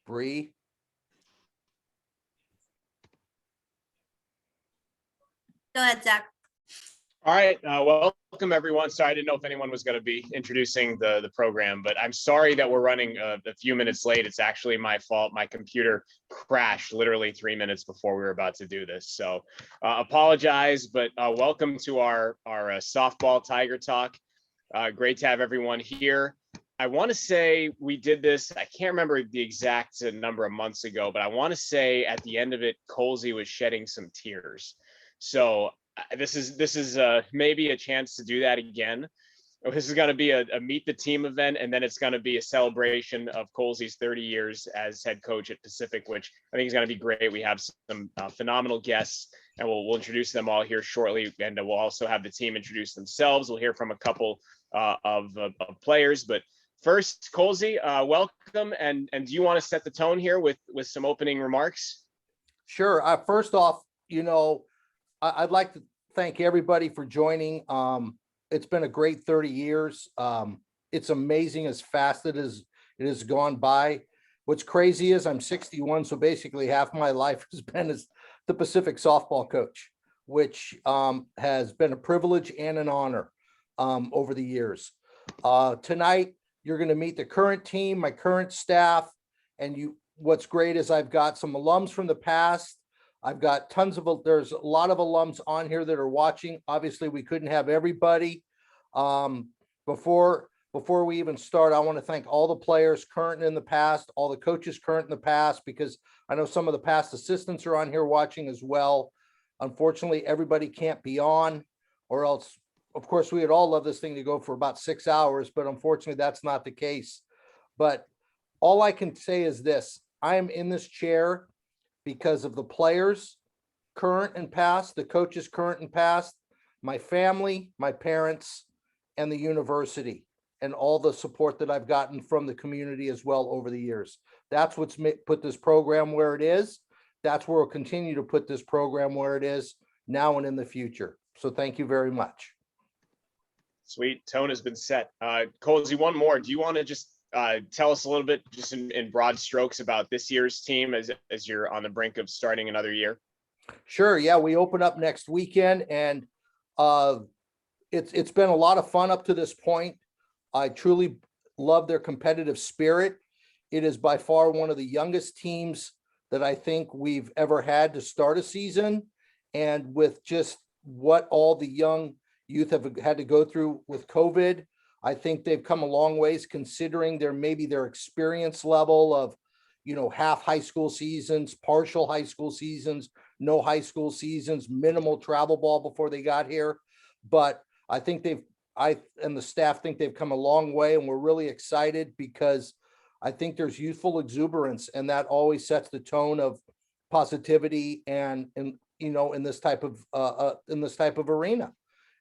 Bree. Go ahead, Zach. All right, welcome everyone. Sorry, I didn't know if anyone was going to be introducing the program, but I'm sorry that we're running a few minutes late. It's actually my fault. My computer crashed literally 3 minutes before we were about to do this. So apologize, but welcome to our softball Tiger Talk. Great to have everyone here. I want to say we did this, I can't remember the exact number of months ago, but I want to say at the end of it, Kolze was shedding some tears. So this is maybe a chance to do that again. This is going to be a meet the team event, and then it's going to be a celebration of Kolze's 30 years as head coach at Pacific, which I think is going to be great. We have some phenomenal guests, and we'll introduce them all here shortly, and we'll also have the team introduce themselves. We'll hear from a couple of players, but first, Kolze, welcome, and do you want to set the tone here with some opening remarks? Sure. First off, I'd like to thank everybody for joining. It's been a great 30 years. It's amazing as fast it has gone by. What's crazy is I'm 61, so basically half my life has been as the Pacific softball coach, which has been a privilege and an honor over the years. Tonight, you're going to meet the current team, my current staff, and what's great is I've got some alums from the past. I've got there's a lot of alums on here that are watching. Obviously, we couldn't have everybody. Before we even start, I want to thank all the players current and in the past, all the coaches current in the past, because I know some of the past assistants are on here watching as well. Unfortunately, everybody can't be on, or else, of course, we would all love this thing to go for about 6 hours, but unfortunately, that's not the case. But all I can say is this: I am in this chair because of the players, current and past, the coaches, current and past, my family, my parents, and the university, and all the support that I've gotten from the community as well over the years. That's what's put this program where it is. That's where we'll continue to put this program where it is now and in the future. So thank you very much. Sweet, tone has been set. Kolze, one more. Do you want to just tell us a little bit, just in broad strokes, about this year's team as you're on the brink of starting another year? Sure. Yeah, we open up next weekend, and it's been a lot of fun up to this point. I truly love their competitive spirit. It is by far one of the youngest teams that I think we've ever had to start a season, and with just what all the young youth have had to go through with COVID, I think they've come a long ways, considering their experience level of, half high school seasons, partial high school seasons, no high school seasons, minimal travel ball before they got here. But I think I and the staff think they've come a long way, and we're really excited because I think there's youthful exuberance, and that always sets the tone of positivity and in this type of arena.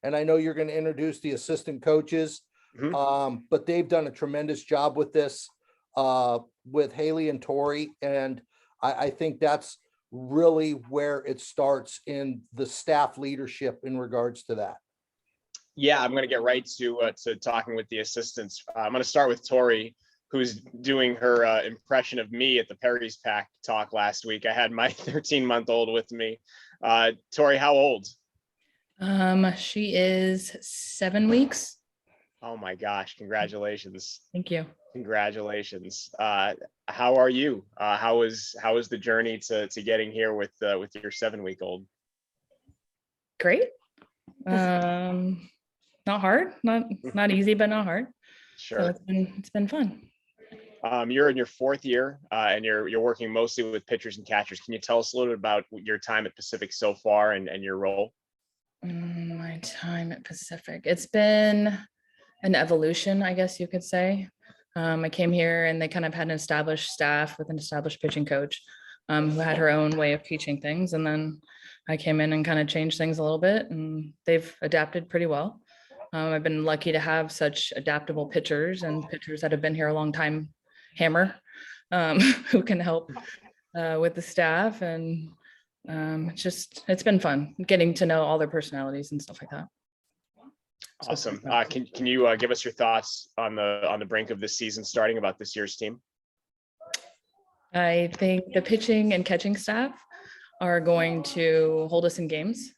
And I know you're going to introduce the assistant coaches. But they've done a tremendous job with this, with Haley and Tori. And I think that's really where it starts in the staff leadership in regards to that. Yeah, I'm going to get right to talking with the assistants. I'm going to start with Tori, who's doing her impression of me at the Perry's Pack talk last week. I had my 13-month-old with me. Tori, how old? She is 7 weeks. Oh my gosh, congratulations. Thank you. Congratulations. How are you? How was the journey to getting here with your 7-week-old? Great. Not hard, not easy, but not hard. Sure. So it's been fun. You're in your 4th year, and you're working mostly with pitchers and catchers. Can you tell us a little bit about your time at Pacific so far and your role? My time at Pacific, it's been an evolution, I guess you could say. I came here and they kind of had an established staff with an established pitching coach who had her own way of teaching things. And then I came in and kind of changed things a little bit, and they've adapted pretty well. I've been lucky to have such adaptable pitchers and pitchers that have been here a long time, Hammer, who can help with the staff. And it's been fun getting to know all their personalities and stuff like that. Awesome. Can you give us your thoughts on the brink of this season starting about this year's team? I think the pitching and catching staff are going to hold us in games.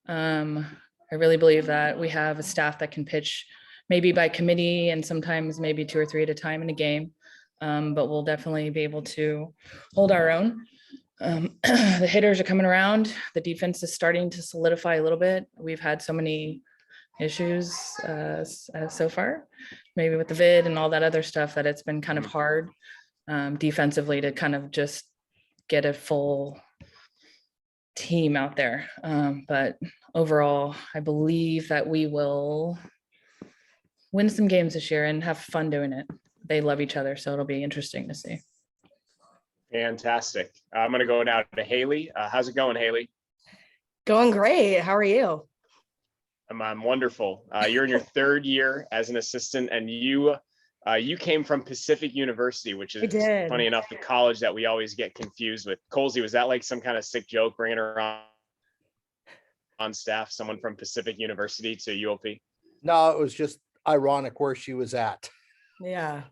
I really believe that we have a staff that can pitch maybe by committee and sometimes maybe 2 or 3 at a time in a game. But we'll definitely be able to hold our own. The hitters are coming around. The defense is starting to solidify a little bit. We've had so many issues so far, maybe with the vid and all that other stuff, that it's been kind of hard defensively to kind of just get a full team out there. But overall, I believe that we will win some games this year and have fun doing it. They love each other, so it'll be interesting to see. Fantastic. I'm going to go now to Haley. How's it going, Haley? Going great. How are you? I'm wonderful. You're in your 3rd year as an assistant, and you came from Pacific University, which is funny enough, the college that we always get confused with. Kolze, was that like some kind of sick joke bringing her on staff, someone from Pacific University to UOP? No, it was just ironic where she was at. Yeah.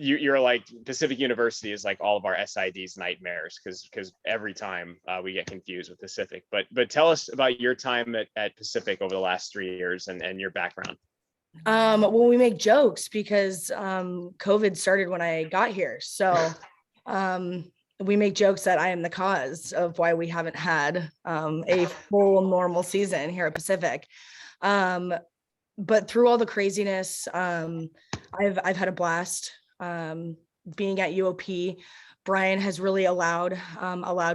You're like, Pacific University is like all of our SIDs nightmares because every time we get confused with Pacific. But tell us about your time at Pacific over the last 3 years and your background. Well, we make jokes because COVID started when I got here. So we make jokes that I am the cause of why we haven't had a full normal season here at Pacific. But through all the craziness, I've had a blast being at UOP. Brian has really allowed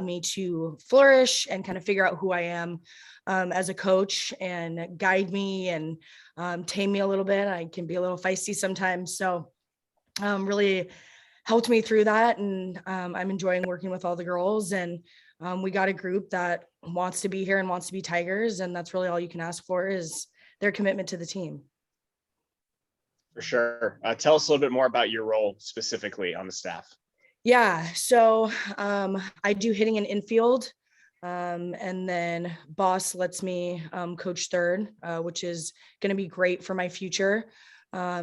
me to flourish and kind of figure out who I am as a coach and guide me and tame me a little bit. I can be a little feisty sometimes. So really helped me through that. And I'm enjoying working with all the girls. And we got a group that wants to be here and wants to be Tigers. And that's really all you can ask for is their commitment to the team. For sure. Tell us a little bit more about your role specifically on the staff. Yeah, so I do hitting and infield, and then boss lets me coach third, which is going to be great for my future.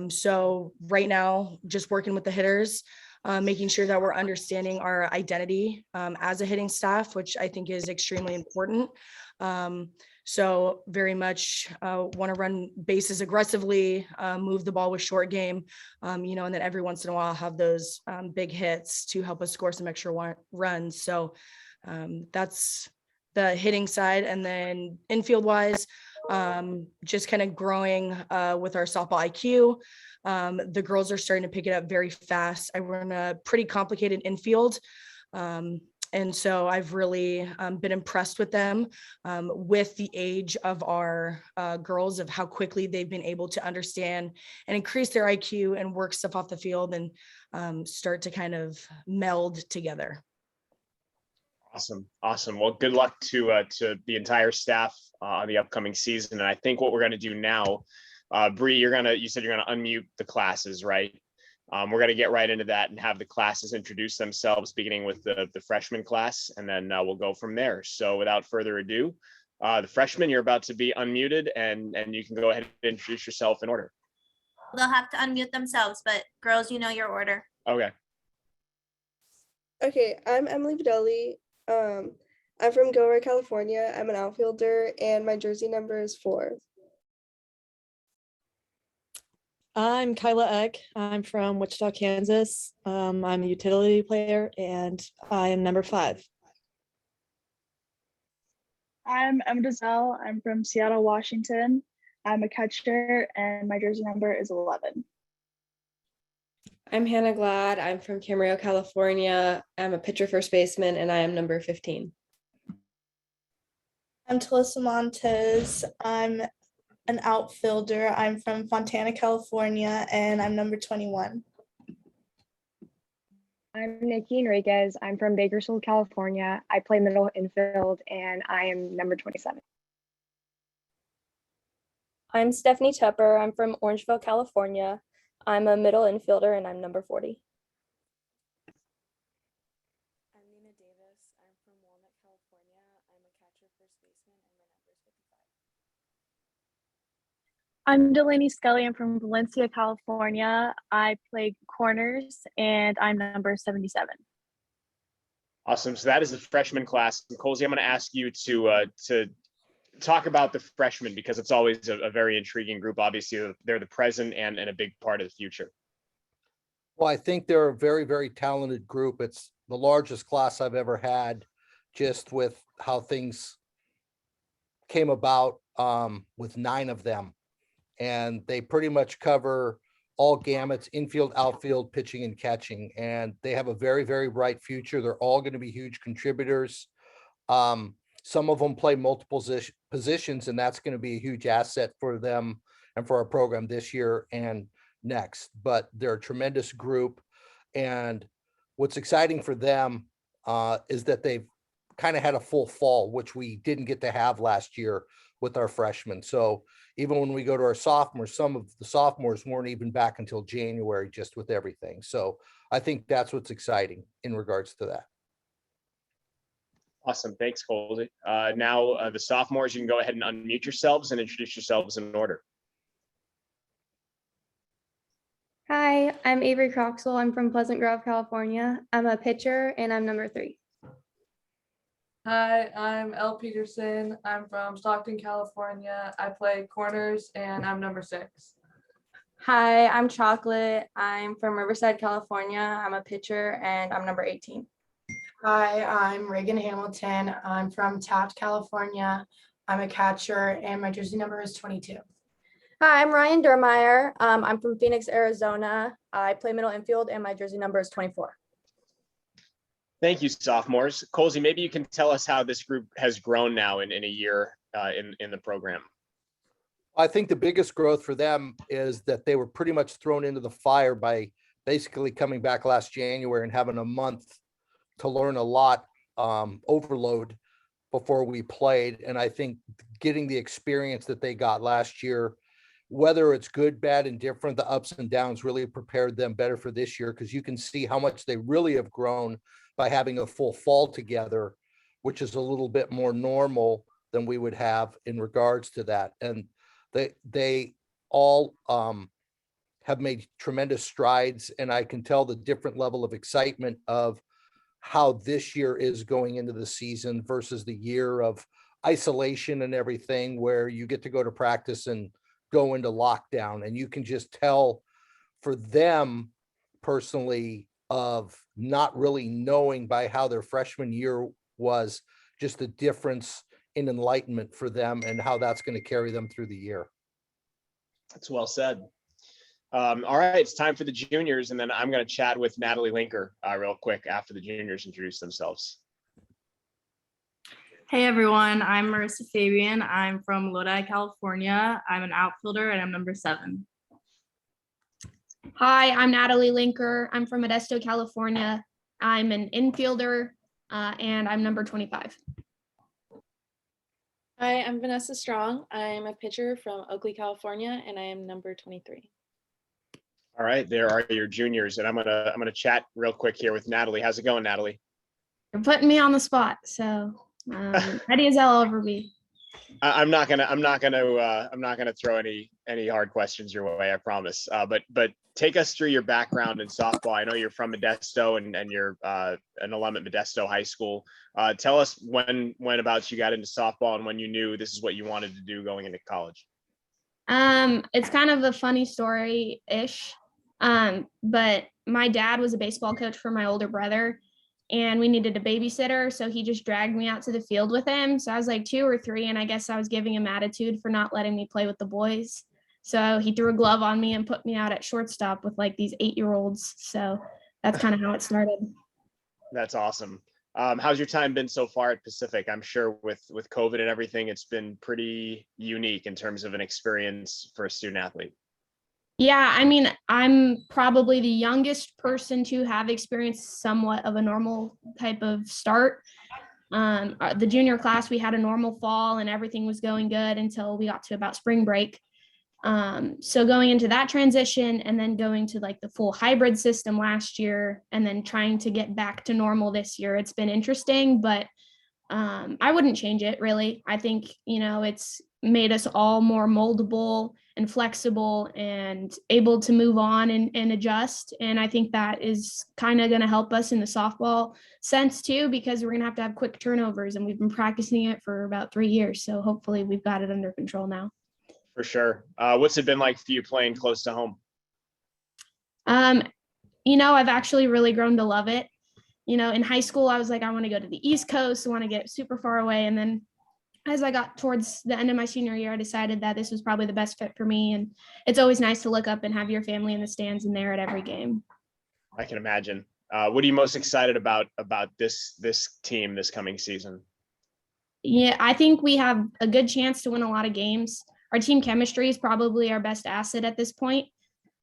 So right now, just working with the hitters, making sure that we're understanding our identity as a hitting staff, which I think is extremely important. So very much want to run bases aggressively, move the ball with short game, and then every once in a while have those big hits to help us score some extra runs. So that's the hitting side. And then infield wise, just kind of growing with our softball IQ. The girls are starting to pick it up very fast. I run a pretty complicated infield. And so I've really been impressed with them with the age of our girls, of how quickly they've been able to understand and increase their IQ and work stuff off the field and start to kind of meld together. Awesome. Well, good luck to the entire staff on the upcoming season. And I think what we're going to do now, Bree, you said you're going to unmute the classes, right? We're going to get right into that and have the classes introduce themselves, beginning with the freshman class, and then we'll go from there. So without further ado, the freshmen, you're about to be unmuted, and you can go ahead and introduce yourself in order. They'll have to unmute themselves, but girls, you know your order. Okay. Okay, I'm Emily Vidali. I'm from Gilroy, California. I'm an outfielder, and my jersey number is 4. I'm Kyla Eck. I'm from Wichita, Kansas. I'm a utility player and I am number 5. I'm Emma Dazelle. I'm from Seattle, Washington. I'm a catcher and my jersey number is 11. I'm Hannah Glad. I'm from Camarillo, California. I'm a pitcher first baseman and I am number 15. I'm Talissa Montez. I'm an outfielder. I'm from Fontana, California, and I'm number 21. I'm Nikki Enriquez. I'm from Bakersfield, California. I play middle infield and I am number 27. I'm Stephanie Tepper. I'm from Orangeville, California. I'm a middle infielder and I'm number 40. I'm Nina Davis. I'm from Walnut, California. I'm a catcher first baseman and my number is 55. I'm Delaney Scully. I'm from Valencia, California. I play corners and I'm number 77. Awesome. So that is the freshman class. And Kolze, I'm going to ask you to talk about the freshmen because it's always a very intriguing group. Obviously, they're the present and a big part of the future. Well, I think they're a very, very talented group. It's the largest class I've ever had, just with how things came about with 9 of them. And they pretty much cover all gamuts, infield, outfield, pitching and catching. And they have a very, very bright future. They're all going to be huge contributors. Some of them play multiple positions, and that's going to be a huge asset for them and for our program this year and next. But they're a tremendous group. And what's exciting for them is that they've kind of had a full fall, which we didn't get to have last year with our freshmen. So even when we go to our sophomores, some of the sophomores weren't even back until January, just with everything. So I think that's what's exciting in regards to that. Awesome. Thanks, Kolze. Now the sophomores, you can go ahead and unmute yourselves and introduce yourselves in order. Hi, I'm Avery Croxall. I'm from Pleasant Grove, California. I'm a pitcher and I'm number 3. Hi, I'm Elle Peterson. I'm from Stockton, California. I play corners and I'm number 6. Hi, I'm Chocolate. I'm from Riverside, California. I'm a pitcher and I'm number 18. Hi, I'm Reagan Hamilton. I'm from Taft, California. I'm a catcher and my jersey number is 22. Hi, I'm Ryan Dermeyer. I'm from Phoenix, Arizona. I play middle infield and my jersey number is 24. Thank you, sophomores. Kolze, maybe you can tell us how this group has grown now in a year in the program. I think the biggest growth for them is that they were pretty much thrown into the fire by basically coming back last January and having a month to learn a lot, overload before we played. And I think getting the experience that they got last year, whether it's good, bad, and different, the ups and downs really prepared them better for this year, because you can see how much they really have grown by having a full fall together, which is a little bit more normal than we would have in regards to that. And they all have made tremendous strides, and I can tell the different level of excitement of how this year is going into the season versus the year of isolation and everything, where you get to go to practice and go into lockdown. And you can just tell for them personally of not really knowing by how their freshman year was, just the difference in enlightenment for them and how that's going to carry them through the year. That's well said. All right, it's time for the juniors, and then I'm going to chat with Natalie Linker real quick after the juniors introduce themselves. Hey everyone, I'm Marissa Fabian. I'm from Lodi, California. I'm an outfielder and I'm number 7. Hi, I'm Natalie Linker. I'm from Modesto, California. I'm an infielder and I'm number 25. Hi, I'm Vanessa Strong. I'm a pitcher from Oakley, California, and I am number 23. All right, there are your juniors, and I'm gonna chat real quick here with Natalie. How's it going, Natalie? You're putting me on the spot, so ready as I'll ever be. I'm not gonna throw any hard questions your way, I promise. But take us through your background in softball. I know you're from Modesto and you're an alum at Modesto High School. Tell us when about you got into softball and when you knew this is what you wanted to do going into college. It's kind of a funny story-ish, but my dad was a baseball coach for my older brother, and we needed a babysitter, so he just dragged me out to the field with him. So I was like 2 or 3, and I guess I was giving him attitude for not letting me play with the boys. So he threw a glove on me and put me out at shortstop with like these 8-year-olds. So that's kind of how it started. That's awesome. How's your time been so far at Pacific? I'm sure with COVID and everything, it's been pretty unique in terms of an experience for a student athlete. Yeah, I mean, I'm probably the youngest person to have experienced somewhat of a normal type of start. The junior class, we had a normal fall and everything was going good until we got to about spring break. So going into that transition and then going to like the full hybrid system last year and then trying to get back to normal this year, it's been interesting, but I wouldn't change it really. I think, it's made us all more moldable and flexible and able to move on and adjust. And I think that is kind of going to help us in the softball sense too, because we're going to have quick turnovers, and we've been practicing it for about 3 years. So hopefully we've got it under control now. For sure. What's it been like for you playing close to home? I've actually really grown to love it. In high school, I was like, I want to go to the East Coast. I want to get super far away. And then as I got towards the end of my senior year, I decided that this was probably the best fit for me. And it's always nice to look up and have your family in the stands and there at every game. I can imagine. What are you most excited about this team this coming season? Yeah, I think we have a good chance to win a lot of games. Our team chemistry is probably our best asset at this point.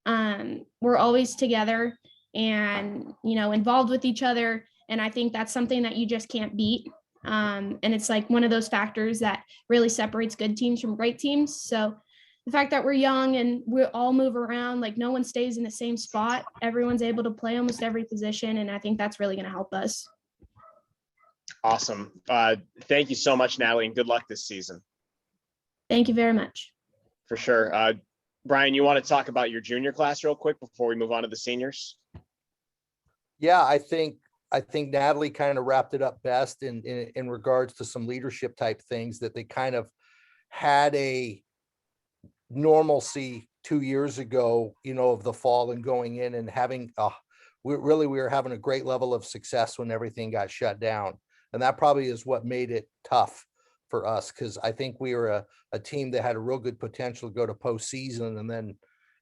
We're always together and, involved with each other. And I think that's something that you just can't beat. And it's like one of those factors that really separates good teams from great teams. So the fact that we're young and we all move around, like no one stays in the same spot. Everyone's able to play almost every position. And I think that's really going to help us. Awesome. Thank you so much, Natalie, and good luck this season. Thank you very much. For sure. Brian, you want to talk about your junior class real quick before we move on to the seniors? Yeah, I think Natalie kind of wrapped it up best in regards to some leadership type things, that they kind of had a normalcy 2 years ago, of the fall and going in and having, we were having a great level of success when everything got shut down. And that probably is what made it tough for us, because I think we were a team that had a real good potential to go to postseason, and then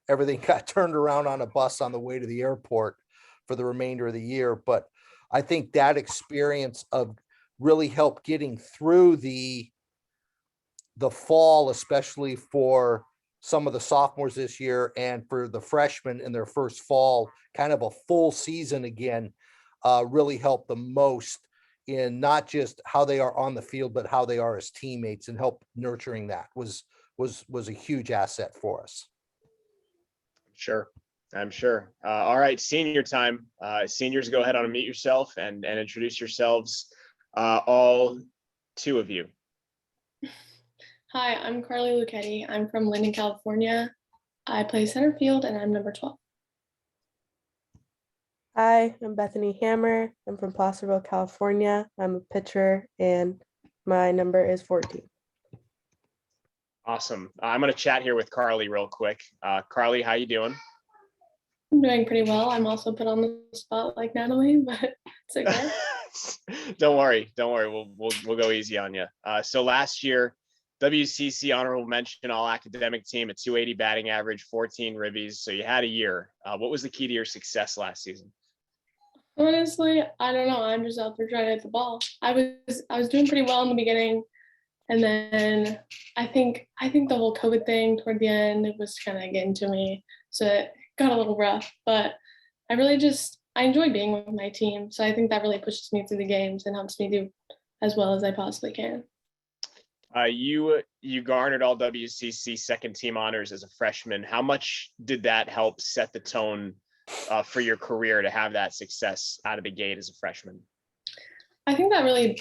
everything got turned around on a bus on the way to the airport for the remainder of the year. But I think that experience of really helped getting through the fall, especially for some of the sophomores this year, and for the freshmen in their first fall, kind of a full season again, really helped the most in not just how they are on the field, but how they are as teammates, and help nurturing that was a huge asset for us. Sure. I'm sure. All right, senior time. Seniors, go ahead and unmute yourself and introduce yourselves, all two of you. Hi, I'm Carly Lucchetti. I'm from Linden, California. I play center field and I'm number 12. Hi, I'm Bethany Hammer. I'm from Placerville, California. I'm a pitcher and my number is 14. Awesome. I'm going to chat here with Carly real quick. Carly, how you doing? I'm doing pretty well. I'm also put on the spot like Natalie, but it's okay. Don't worry. We'll go easy on you. So last year, WCC honorable mention all academic team, a 280 batting average, 14 ribbies. So you had a year. What was the key to your success last season? Honestly, I don't know. I'm just out there trying to hit the ball. I was doing pretty well in the beginning, and then I think the whole COVID thing toward the end, it was kind of getting to me, so it got a little rough. But I enjoy being with my team, so I think that really pushes me through the games and helps me do as well as I possibly can. You garnered all WCC second team honors as a freshman. How much did that help set the tone for your career to have that success out of the gate as a freshman? I think that really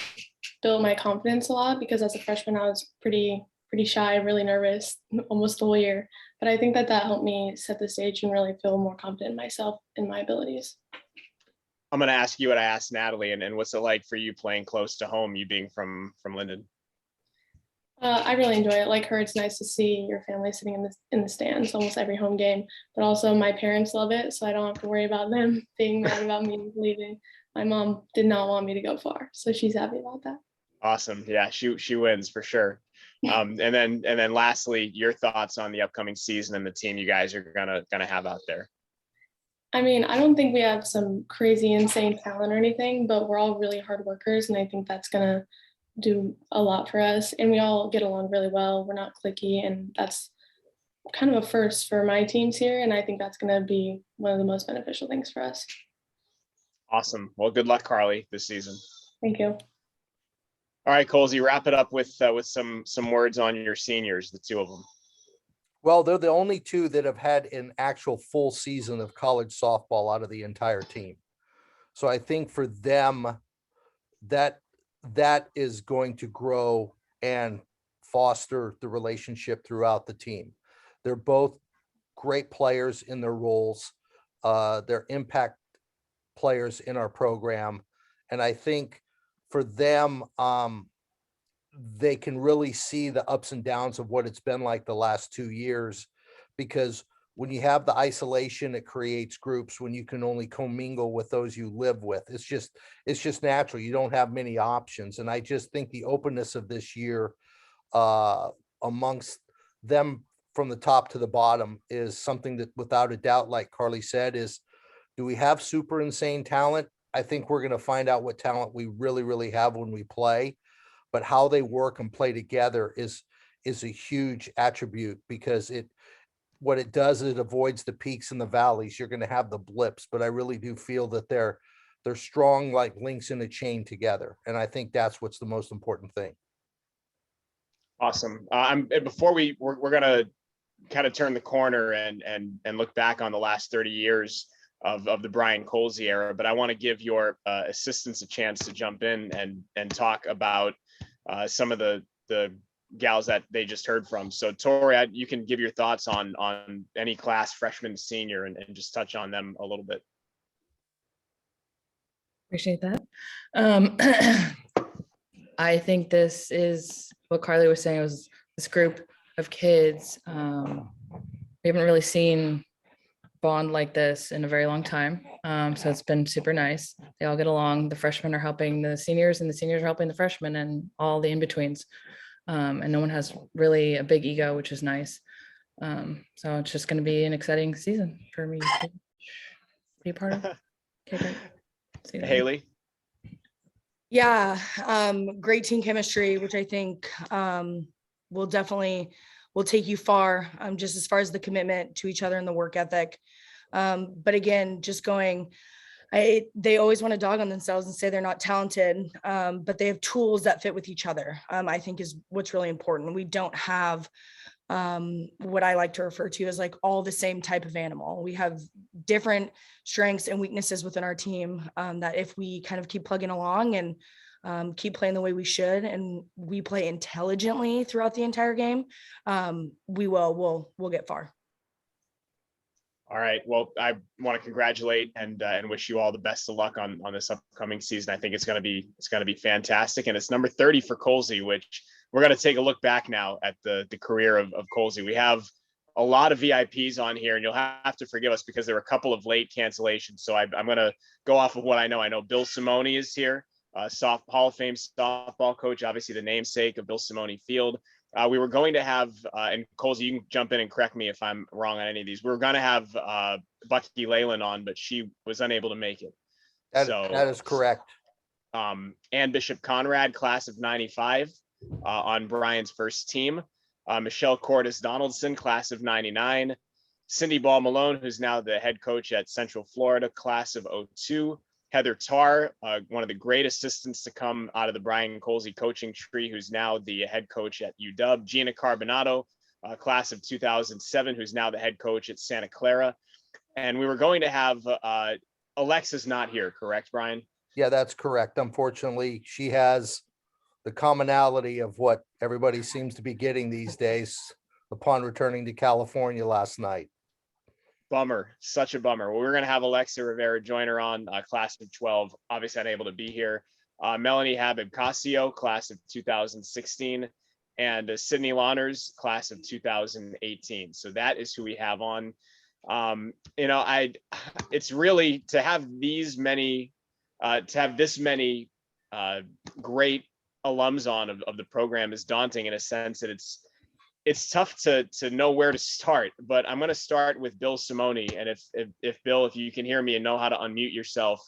built my confidence a lot, because as a freshman, I was pretty shy, really nervous almost the whole year. But I think that helped me set the stage and really feel more confident in myself and my abilities. I'm going to ask you what I asked Natalie, and what's it like for you playing close to home, you being from Linden? I really enjoy it. Like her, it's nice to see your family sitting in the stands almost every home game. But also my parents love it, so I don't have to worry about them being mad about me leaving. My mom did not want me to go far, so she's happy about that. Awesome. Yeah, she wins for sure. And then lastly, your thoughts on the upcoming season and the team you guys are gonna have out there. I mean, I don't think we have some crazy insane talent or anything, but we're all really hard workers, and I think that's gonna do a lot for us. And we all get along really well. We're not cliquey, and that's kind of a first for my teams here, and I think that's going to be one of the most beneficial things for us. Awesome. Well, good luck, Carly, this season. Thank you. All right, Kolze, wrap it up with some words on your seniors, the two of them. Well, they're the only two that have had an actual full season of college softball out of the entire team. So I think for them, that that is going to grow and foster the relationship throughout the team. They're both great players in their roles. They're impact players in our program. And I think for them, they can really see the ups and downs of what it's been like the last 2 years, because when you have the isolation, it creates groups. When you can only commingle with those you live with, it's just natural. You don't have many options. And I just think the openness of this year amongst them from the top to the bottom is something that without a doubt, like Carly said, is, do we have super insane talent? I think we're going to find out what talent we really, really have when we play, but how they work and play together is a huge attribute, because what it does is it avoids the peaks and the valleys. You're going to have the blips, but I really do feel that they're strong, like links in a chain together. And I think that's what's the most important thing. Awesome. Before we're going to kind of turn the corner and look back on the last 30 years of the Brian Kolze era, but I want to give your assistants a chance to jump in and talk about some of the gals that they just heard from. So Tori, you can give your thoughts on any class, freshman to senior, and just touch on them a little bit. Appreciate that. I think this is what Carly was saying, was this group of kids. We haven't really seen bond like this in a very long time. So it's been super nice. They all get along. The freshmen are helping the seniors and the seniors are helping the freshmen and all the in-betweens. And no one has really a big ego, which is nice. So it's just going to be an exciting season for me to be a part of. Okay, great. Haley? Yeah, great team chemistry, which I think will take you far, just as far as the commitment to each other and the work ethic. But again, they always want to dog on themselves and say they're not talented, but they have tools that fit with each other, I think is what's really important. We don't have what I like to refer to as like all the same type of animal. We have different strengths and weaknesses within our team, that if we kind of keep plugging along and keep playing the way we should, and we play intelligently throughout the entire game, we'll get far. All right. Well, I want to congratulate and wish you all the best of luck on this upcoming season. I think it's going to be fantastic. And it's number 30 for Kolze, which we're going to take a look back now at the career of Kolze. We have a lot of VIPs on here, and you'll have to forgive us because there were a couple of late cancellations. So I'm going to go off of what I know. I know Bill Simone is here, Hall of Fame softball coach, obviously the namesake of Bill Simone Field. We were going to have, and Kolze, you can jump in and correct me if I'm wrong on any of these. We were going to have Bucky Leyland on, but she was unable to make it. That is correct. Ann Bishop Conrad, class of 95, on Brian's first team. Michelle Cordes Donaldson, class of 99. Cindy Ball Malone, who's now the head coach at Central Florida, class of 02. Heather Tarr, one of the great assistants to come out of the Brian Kolze coaching tree, who's now the head coach at UW. Gina Carbonado, class of 2007, who's now the head coach at Santa Clara. And we were going to have Alexa's not here, correct, Brian? Yeah, that's correct. Unfortunately, she has the commonality of what everybody seems to be getting these days upon returning to California last night. Bummer, such a bummer. Well, we're going to have Alexa Rivera join her on class of 12, obviously unable to be here. Melanie Habib-Casio, class of 2016, and Sydney Lawners, class of 2018. So that is who we have on. It's really to have this many great alums on of the program is daunting in a sense that it's tough to know where to start, but I'm going to start with Bill Simone. And if Bill, if you can hear me and know how to unmute yourself,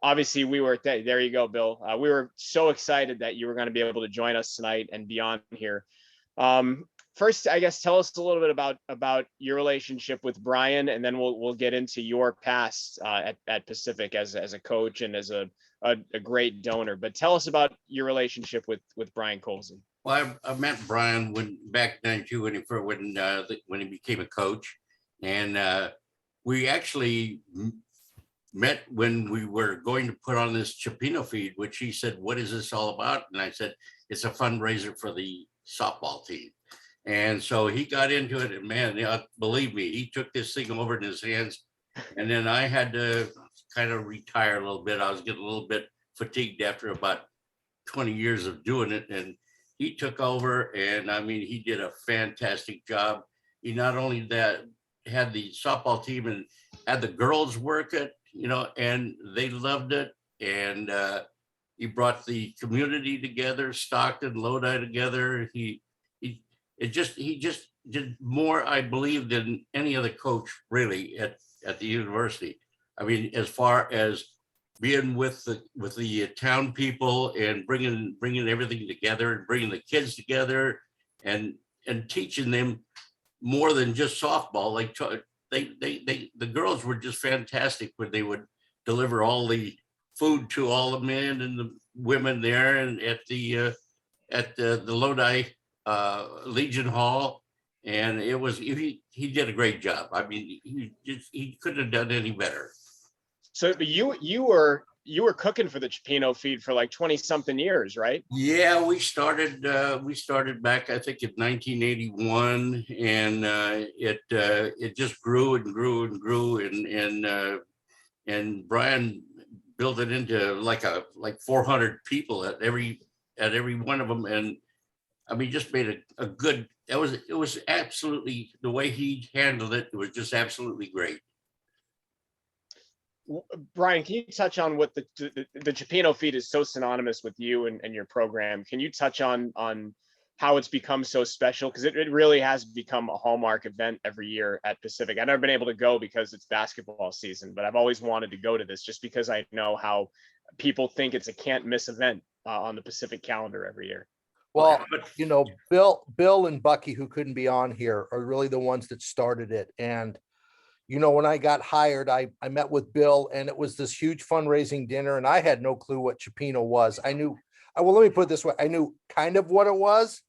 obviously we were, there you go, Bill. We were so excited that you were going to be able to join us tonight and be on here. First, I guess, tell us a little bit about your relationship with Brian, and then we'll get into your past at Pacific as a coach and as a great donor. But tell us about your relationship with Brian Kolze. Well, I met Brian back then too, when he became a coach, and we actually met when we were going to put on this Chipino feed, which he said, "What is this all about?" And I said, "It's a fundraiser for the softball team." And so he got into it, and man, believe me, he took this thing over in his hands. And then I had to kind of retire a little bit. I was getting a little bit fatigued after about 20 years of doing it. And he took over, and I mean, he did a fantastic job. He not only that had the softball team and had the girls work it, and they loved it. And he brought the community together, Stockton, Lodi together. He just did more, I believe, than any other coach really at the university. I mean, as far as being with the town people and bringing everything together and bringing the kids together and teaching them more than just softball. Like the girls were just fantastic when they would deliver all the food to all the men and the women there and at the Lodi Legion Hall. And it was, he did a great job. I mean, he couldn't have done any better. So you were cooking for the Chipino feed for like 20 something years, right? Yeah, we started back, I think, in 1981, and it just grew and grew and grew, and Brian built it into like 400 people at every one of them, and I mean, just made a good. It was absolutely, the way he handled it. It was just absolutely great. Brian, can you touch on what the Chipino feed is so synonymous with you and your program? Can you touch on how it's become so special? Because it really has become a hallmark event every year at Pacific. I've never been able to go because it's basketball season, but I've always wanted to go to this just because I know how people think it's a can't miss event on the Pacific calendar every year. Well, Bill and Bucky, who couldn't be on here, are really the ones that started it. And when I got hired, I met with Bill, and it was this huge fundraising dinner, and I had no clue what Chipino was. I knew, well, let me put it this way. I knew kind of what it was,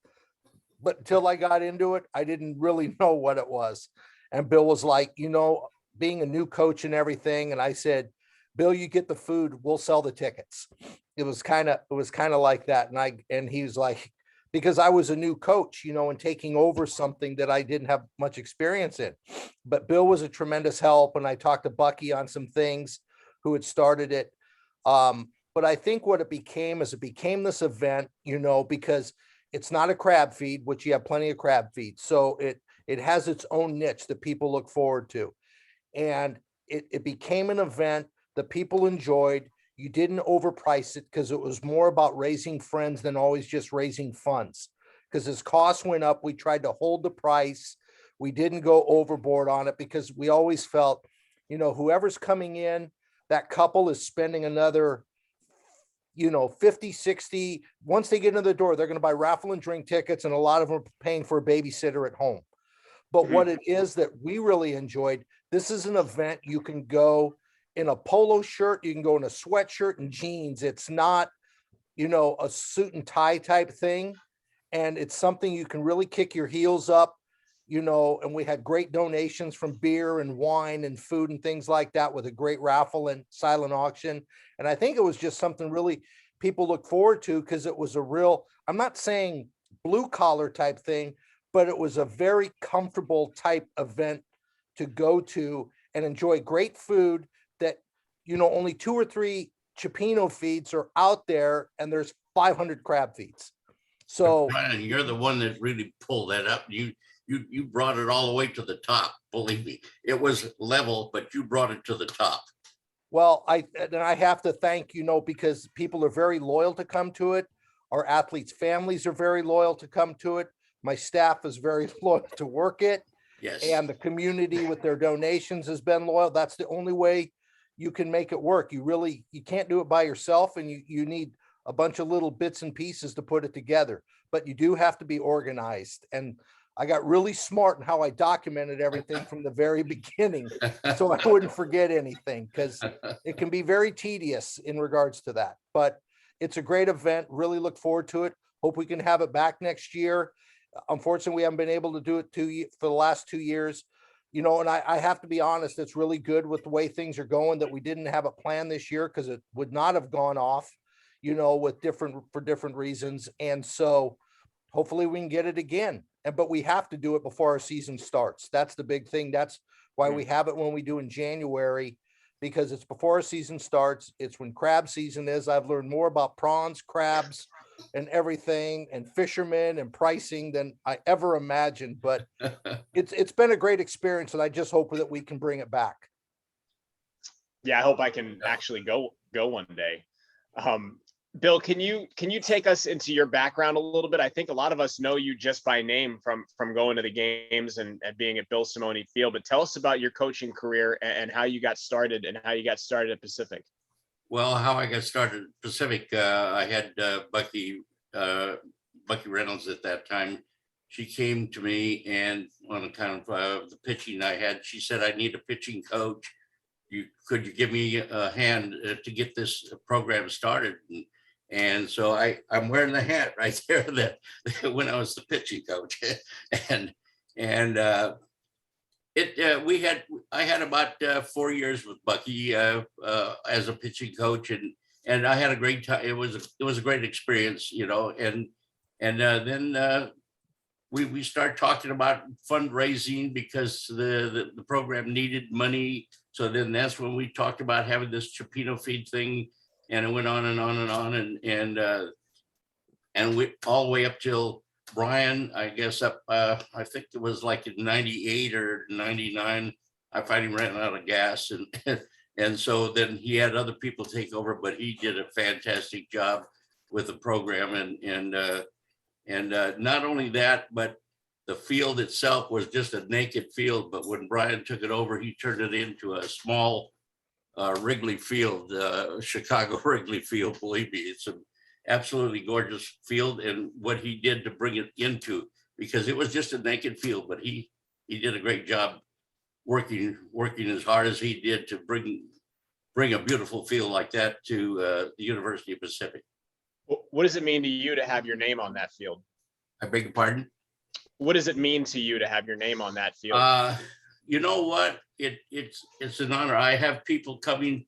but until I got into it, I didn't really know what it was. And Bill was like, being a new coach and everything. And I said, Bill, you get the food, we'll sell the tickets. It was kind of like that. And he was like, because I was a new coach, and taking over something that I didn't have much experience in. But Bill was a tremendous help. And I talked to Bucky on some things who had started it. But I think what it became this event, because it's not a crab feed, which you have plenty of crab feeds. So it has its own niche that people look forward to. And it became an event that people enjoyed. You didn't overprice it because it was more about raising friends than always just raising funds. Because as costs went up, we tried to hold the price. We didn't go overboard on it because we always felt, whoever's coming in, that couple is spending another, 50, 60. Once they get into the door, they're going to buy raffle and drink tickets, and a lot of them are paying for a babysitter at home. But what it is that we really enjoyed, this is an event you can go in a polo shirt, you can go in a sweatshirt and jeans. It's not, a suit and tie type thing. And it's something you can really kick your heels up, and we had great donations from beer and wine and food and things like that with a great raffle and silent auction. And I think it was just something really people look forward to because it was a real, I'm not saying blue collar type thing, but it was a very comfortable type event to go to and enjoy great food that, only 2 or 3 Chipino feeds are out there, and there's 500 crab feeds. So Brian, you're the one that really pulled that up. You brought it all the way to the top. Believe me, it was level, but you brought it to the top. Well, I have to thank, because people are very loyal to come to it. Our athletes' families are very loyal to come to it. My staff is very loyal to work it. Yes. And the community with their donations has been loyal. That's the only way you can make it work. You can't do it by yourself, and you need a bunch of little bits and pieces to put it together, but you do have to be organized. And I got really smart in how I documented everything from the very beginning, so I wouldn't forget anything, because it can be very tedious in regards to that. But it's a great event. Really look forward to it. Hope we can have it back next year. Unfortunately, we haven't been able to do it for the last 2 years. you know, and I have to be honest, it's really good with the way things are going that we didn't have a plan this year because it would not have gone off, you know, for different reasons. And so hopefully we can get it again. But we have to do it before our season starts. That's the big thing. That's why we have it when we do in January, because it's before our season starts. It's when crab season is. I've learned more about prawns, crabs, and everything, and fishermen and pricing than I ever imagined. But it's been a great experience, and I just hope that we can bring it back. Yeah, I hope I can actually go one day. Bill, can you take us into your background a little bit? I think a lot of us know you just by name from going to the games and being at Bill Simone Field, but tell us about your coaching career and how you got started at Pacific. Well, how I got started at Pacific, I had Bucky Reynolds at that time. She came to me and on account of the pitching I had, she said, I need a pitching coach. Could you give me a hand to get this program started? And so I'm wearing the hat right there that when I was the pitching coach, and I had about 4 years with Bucky as a pitching coach, and I had a great time. It was a great experience, you know, and then we start talking about fundraising because the program needed money. So then that's when we talked about having this Chipino feed thing. And it went on and on and on, and we all the way up till Brian, I guess up, I think it was like in 98 or 99, I finally ran out of gas, and so then he had other people take over, but he did a fantastic job with the program, and not only that, but the field itself was just a naked field. But when Brian took it over, he turned it into a small Wrigley Field, Chicago Wrigley Field. Believe me, it's an absolutely gorgeous field, and what he did to bring it into, because it was just a naked field, but he did a great job working as hard as he did to bring a beautiful field like that to the University of Pacific. What does it mean to you to have your name on that field? I beg your pardon? What does it mean to you to have your name on that field? You know what? It's an honor. I have people coming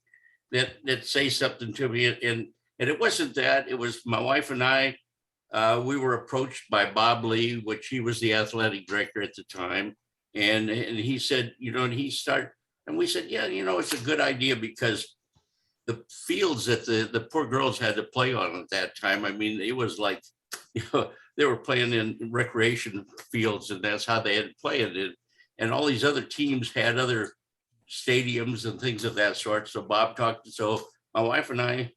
that say something to me, and it wasn't that. It was my wife and I. We were approached by Bob Lee, which he was the athletic director at the time, and he said, you know, and we said, yeah, you know, it's a good idea because the fields that the poor girls had to play on at that time. I mean, it was like, you know, they were playing in recreation fields, and that's how they had to play it. And all these other teams had other stadiums and things of that sort. So so my wife and I,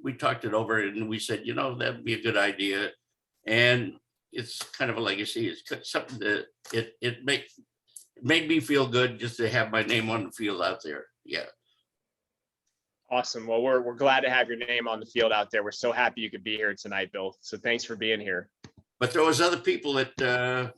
we talked it over, and we said, you know, that'd be a good idea. And it's kind of a legacy. It's something that it made me feel good just to have my name on the field out there. Yeah. Awesome. Well, we're glad to have your name on the field out there. We're so happy you could be here tonight, Bill. So thanks for being here. But there was other people that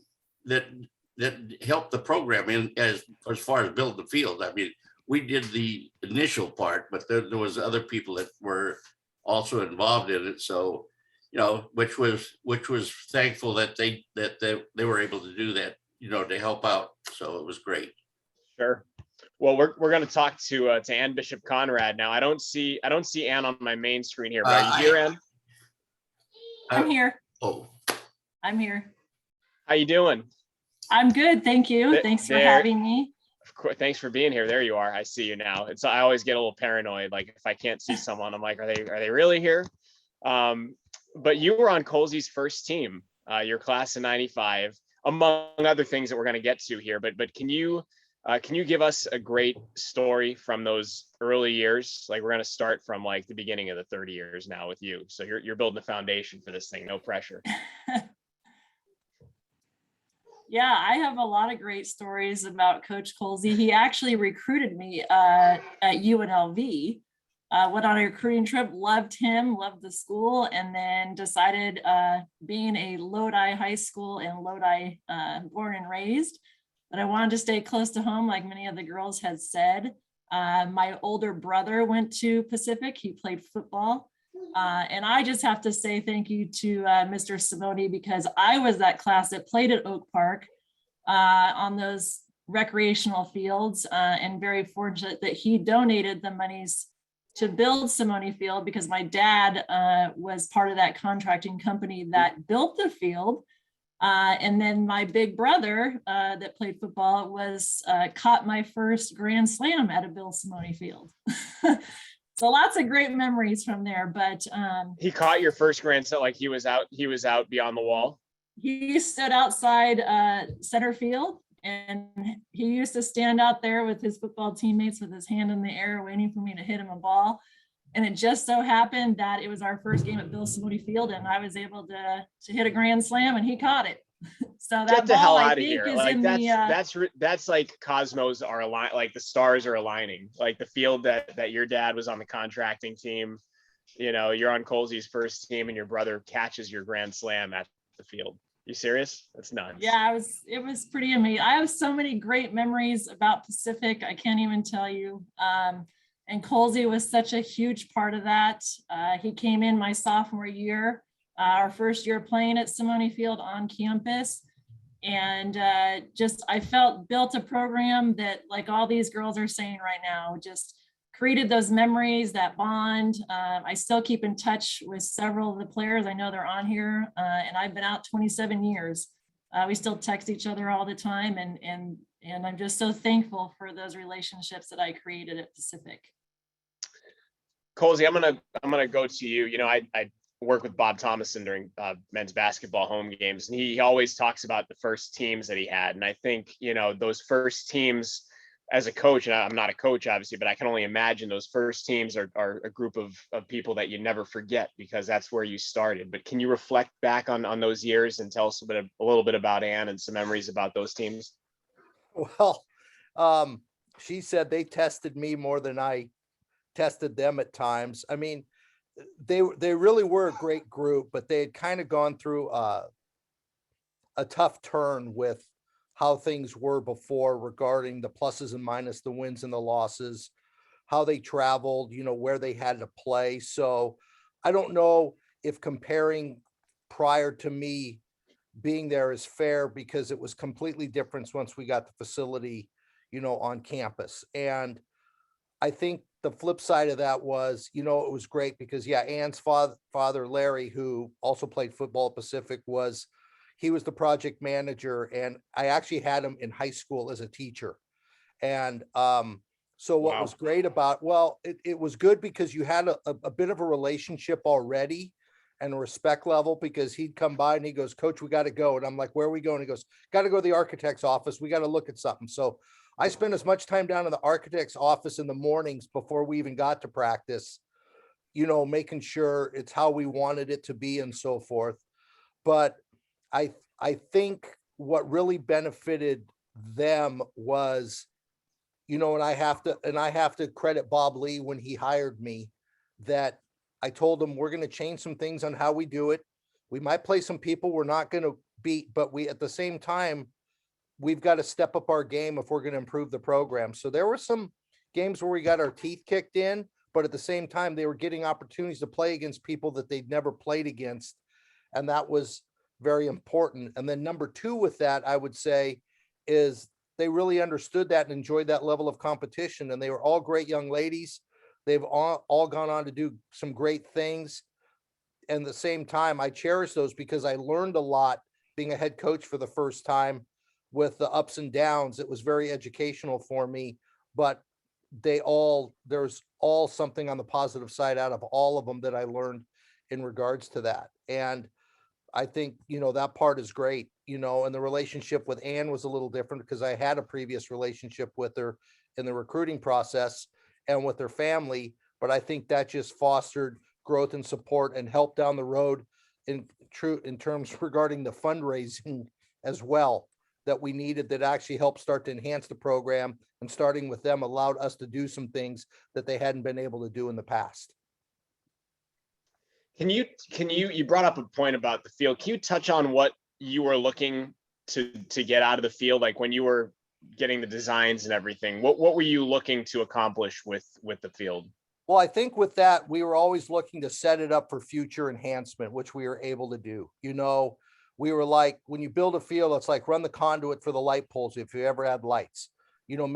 helped the program in as far as building the field. I mean, we did the initial part, but there was other people that were also involved in it. So, you know, which was thankful that they were able to do that, you know, to help out. So it was great. Sure. Well, we're going to talk to Ann Bishop Conrad now. I don't see Ann on my main screen here, but are you here, Ann? I'm here. Oh, I'm here. How you doing? I'm good, thank you. Thanks for having me. Of course, thanks for being here. There you are. I see you now. I always get a little paranoid. Like if I can't see someone, I'm like, are they really here? But you were on Kolze's first team, your class of '95, among other things that we're going to get to here. But can you give us a great story from those early years? Like we're going to start from like the beginning of the 30 years now with you. So you're building a foundation for this thing. No pressure. Yeah, I have a lot of great stories about Coach Kolze. He actually recruited me at UNLV. Went on a recruiting trip, loved him, loved the school, and then decided, being a Lodi high school and Lodi born and raised, that I wanted to stay close to home, like many of the girls had said. My older brother went to Pacific. He played football. And I just have to say thank you to Mr. Simone, because I was that class that played at Oak Park on those recreational fields, and very fortunate that he donated the monies to build Simone Field, because my dad was part of that contracting company that built the field. And then my big brother that played football was caught my first Grand Slam at a Bill Simone Field. So lots of great memories from there. But he caught your first Grand Slam, like he was out beyond the wall. He stood outside center field, and he used to stand out there with his football teammates with his hand in the air waiting for me to hit him a ball. And it just so happened that it was our first game at Bill Simone Field, and I was able to hit a Grand Slam, and he caught it. So that Get the ball, hell I out of think, here! is Like in that's like cosmos are aligned, like the stars are aligning. Like the field that your dad was on the contracting team, you know, you're on Kolze's first team, and your brother catches your Grand Slam at the field. You serious? That's nuts. Yeah, it was pretty amazing. I have so many great memories about Pacific. I can't even tell you. And Kolze was such a huge part of that. He came in my sophomore year, our first year playing at Simone Field on campus. And I felt built a program that, like all these girls are saying right now, just created those memories, that bond. I still keep in touch with several of the players. I know they're on here, and I've been out 27 years. We still text each other all the time, and I'm just so thankful for those relationships that I created at Pacific. Kolze, I'm gonna go to you. You know, I work with Bob Thomason during men's basketball home games, and he always talks about the first teams that he had. And I think, you know, those first teams as a coach, and I'm not a coach obviously, but I can only imagine those first teams are a group of people that you never forget, because that's where you started. But can you reflect back on those years and tell us a little bit about Ann and some memories about those teams? Well, she said they tested me more than I tested them at times. I mean, they really were a great group, but they had kind of gone through a tough turn with how things were before regarding the pluses and minuses, the wins and the losses, how they traveled, you know, where they had to play. So I don't know if comparing prior to me being there is fair, because it was completely different once we got the facility, you know, on campus. And I think the flip side of that was, you know, it was great because, yeah, Ann's father, Larry, who also played football at Pacific, he was the project manager, and I actually had him in high school as a teacher. And so what was great about, it was good because you had a bit of a relationship already and a respect level, because he'd come by and he goes, "Coach, we got to go." And I'm like, "Where are we going?" He goes, "Got to go to the architect's office. We got to look at something." So I spent as much time down in the architect's office in the mornings before we even got to practice, you know, making sure it's how we wanted it to be and so forth. But I think what really benefited them was, you know, and I have to credit Bob Lee when he hired me, that I told him we're going to change some things on how we do it. We might play some people we're not going to beat, but we, at the same time, we've got to step up our game if we're going to improve the program. So there were some games where we got our teeth kicked in, but at the same time, they were getting opportunities to play against people that they'd never played against. And that was very important. And then number two with that, I would say, is they really understood that and enjoyed that level of competition. And they were all great young ladies. They've all gone on to do some great things. And at the same time, I cherish those because I learned a lot being a head coach for the first time with the ups and downs. It was very educational for me, but there's all something on the positive side out of all of them that I learned in regards to that. And I think, you know, that part is great, you know, and the relationship with Ann was a little different because I had a previous relationship with her in the recruiting process and with her family, but I think that just fostered growth and support and help down the road in terms regarding the fundraising as well, that we needed, that actually helped start to enhance the program, and starting with them allowed us to do some things that they hadn't been able to do in the past. You brought up a point about the field. Can you touch on what you were looking to get out of the field? Like when you were getting the designs and everything, what were you looking to accomplish with the field? Well, I think with that, we were always looking to set it up for future enhancement, which we were able to do. You know, we were like, when you build a field, it's like run the conduit for the light poles if you ever had lights. You know,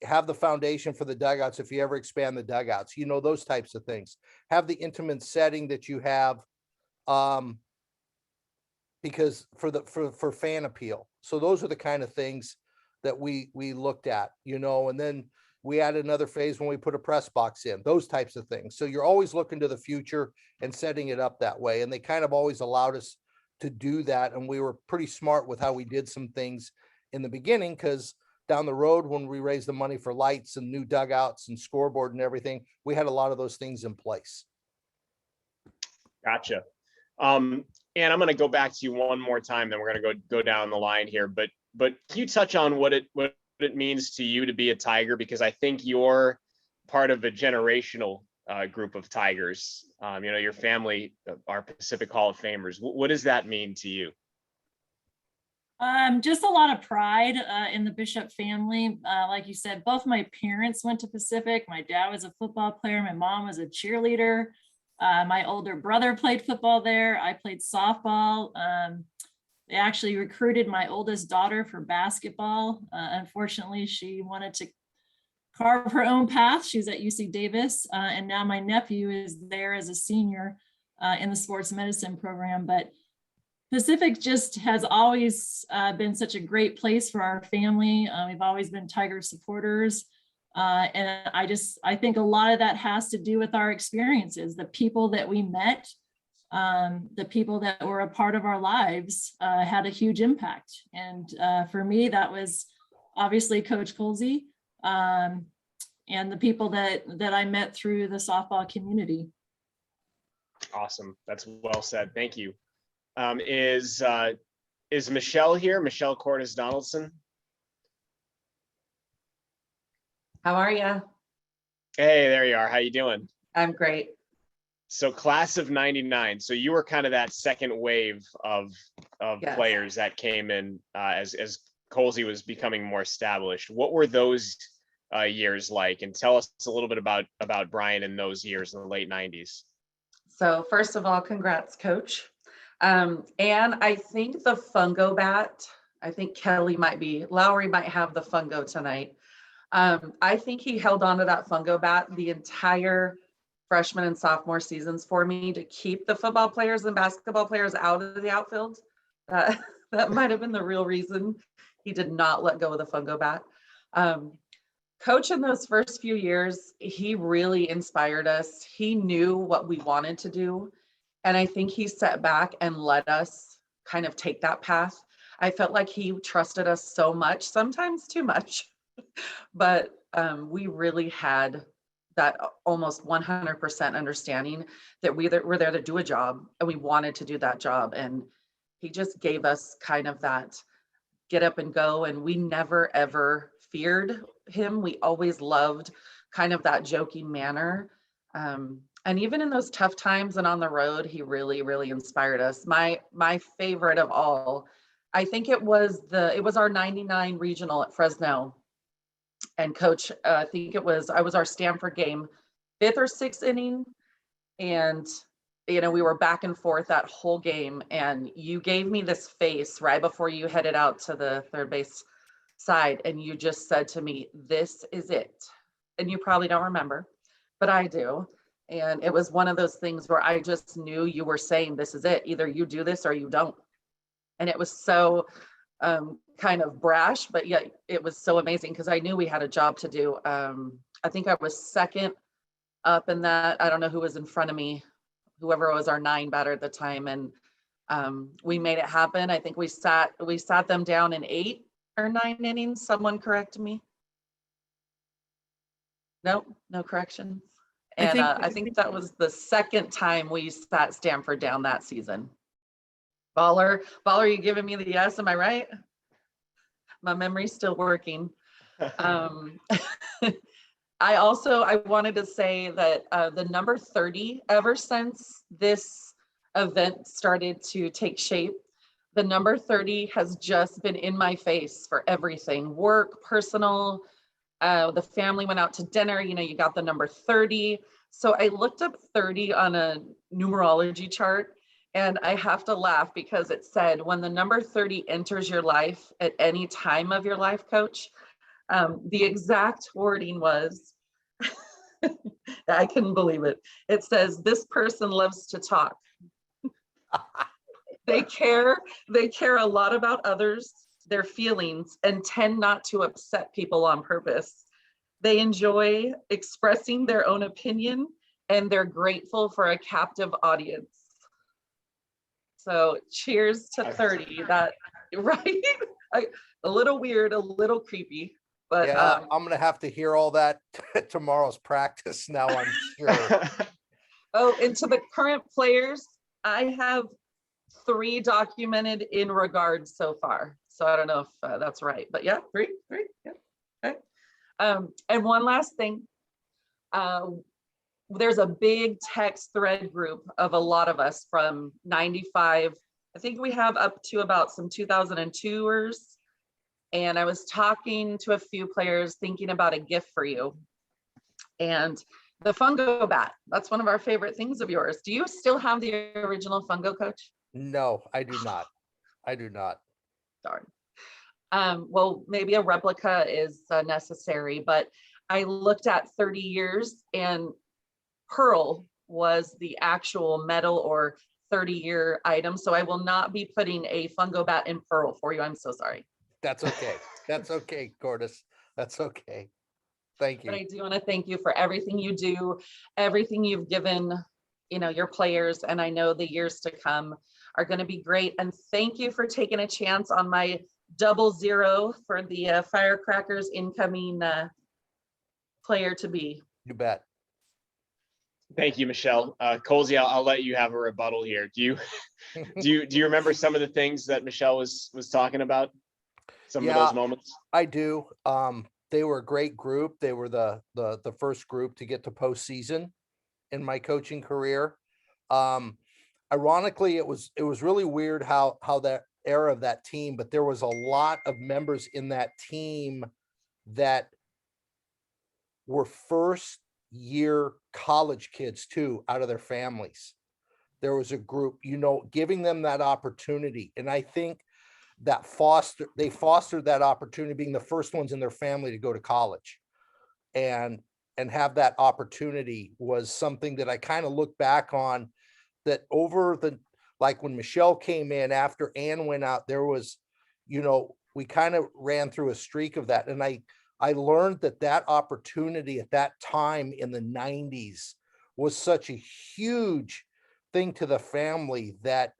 have the foundation for the dugouts if you ever expand the dugouts, you know, those types of things. Have the intimate setting that you have, because for fan appeal. So those are the kind of things that we looked at, you know, and then we added another phase when we put a press box in, those types of things. So you're always looking to the future and setting it up that way. And they kind of always allowed us to do that. And we were pretty smart with how we did some things in the beginning, because down the road, when we raised the money for lights and new dugouts and scoreboard and everything, we had a lot of those things in place. Gotcha. And I'm going to go back to you one more time, then we're going to go down the line here. But can you touch on what it means to you to be a Tiger? Because I think you're part of a generational group of Tigers. You know, your family are Pacific Hall of Famers. What does that mean to you? Just a lot of pride in the Bishop family. Like you said, both my parents went to Pacific. My dad was a football player. My mom was a cheerleader. My older brother played football there. I played softball. They actually recruited my oldest daughter for basketball. Unfortunately, she wanted to carve her own path. She's at UC Davis. And now my nephew is there as a senior in the sports medicine program. But Pacific just has always been such a great place for our family. We've always been Tiger supporters. And I think a lot of that has to do with our experiences, the people that we met, the people that were a part of our lives had a huge impact. And for me, that was obviously Coach Kolze and the people that I met through the softball community. Awesome. That's well said. Thank you. Is Michelle here? Michelle Cordes Donaldson. How are you? Hey, there you are. How you doing? I'm great. So class of 99. So you were kind of that second wave of Yes. players that came in as Kolze was becoming more established. What were those years like? And tell us a little bit about Brian in those years in the late 90s. So first of all, congrats, Coach. And I think the fungo bat, I think Lowry might have the fungo tonight. I think he held on to that fungo bat the entire freshman and sophomore seasons for me to keep the football players and basketball players out of the outfield. That might have been the real reason he did not let go of the fungo bat. Coach, in those first few years, he really inspired us. He knew what we wanted to do. And I think he sat back and let us kind of take that path. I felt like he trusted us so much, sometimes too much, but we really had that almost 100% understanding that we were there to do a job and we wanted to do that job. And he just gave us kind of that get up and go. And we never, ever feared him. We always loved kind of that joking manner. And even in those tough times and on the road, he really, really inspired us. My favorite of all, I think it was our 99 regional at Fresno. And Coach, I was our Stanford game, 5th or 6th inning. And, you know, we were back and forth that whole game. And you gave me this face right before you headed out to the third base side. And you just said to me, "This is it." And you probably don't remember, but I do. And it was one of those things where I just knew you were saying, "This is it. Either you do this or you don't." And it was so kind of brash, but yet it was so amazing because I knew we had a job to do. I think I was second up in that. I don't know who was in front of me, whoever was our 9 batter at the time. And we made it happen. I think we sat them down in 8 or 9 innings. Someone correct me. Nope, no corrections. And I think that was the second time we sat Stanford down that season. Baller, you giving me the yes? Am I right? My memory's still working. I wanted to say that the number 30, ever since this event started to take shape, the number 30 has just been in my face for everything, work, personal. The family went out to dinner, you know, you got the number 30. So I looked up 30 on a numerology chart And I have to laugh because it said, when the number 30 enters your life at any time of your life, coach, the exact wording was, I couldn't believe it. It says, this person loves to talk. They care a lot about others, their feelings, and tend not to upset people on purpose. They enjoy expressing their own opinion, and they're grateful for a captive audience. So cheers to 30. That, right? A little weird, a little creepy, but Yeah, I'm gonna have to hear all that at tomorrow's practice now, I'm sure. oh, and to the current players, I have 3 documented in regards so far. So I don't know if that's right, but yeah, 3, yeah. Okay. And one last thing, there's a big text thread group of a lot of us from 95. I think we have up to about some 2002ers. And I was talking to a few players thinking about a gift for you. And the fungo bat, that's one of our favorite things of yours. Do you still have the original fungo, coach? No, I do not. I do not. Darn. Well, maybe a replica is necessary, but I looked at 30 years and pearl was the actual metal or 30-year item. So I will not be putting a fungo bat in pearl for you. I'm so sorry. That's okay. That's okay, Cordis. That's okay. Thank you. But I do want to thank you for everything you do, everything you've given, your players. And I know the years to come are going to be great. And thank you for taking a chance on my 00 for the Firecrackers incoming player to be. You bet. Thank you, Michelle. Kolze, I'll let you have a rebuttal here. Do you remember some of the things that Michelle was talking about? Some of those moments? I do. They were a great group. They were the first group to get to postseason in my coaching career. Ironically, it was really weird how that era of that team, but there was a lot of members in that team that were first year college kids too, out of their families. There was a group, giving them that opportunity. And I think that they fostered that opportunity, being the first ones in their family to go to college and have that opportunity was something that I kind of look back on, that over like when Michelle came in after Ann went out, there was, we kind of ran through a streak of that. And I learned that opportunity at that time in the 90s was such a huge thing to the family that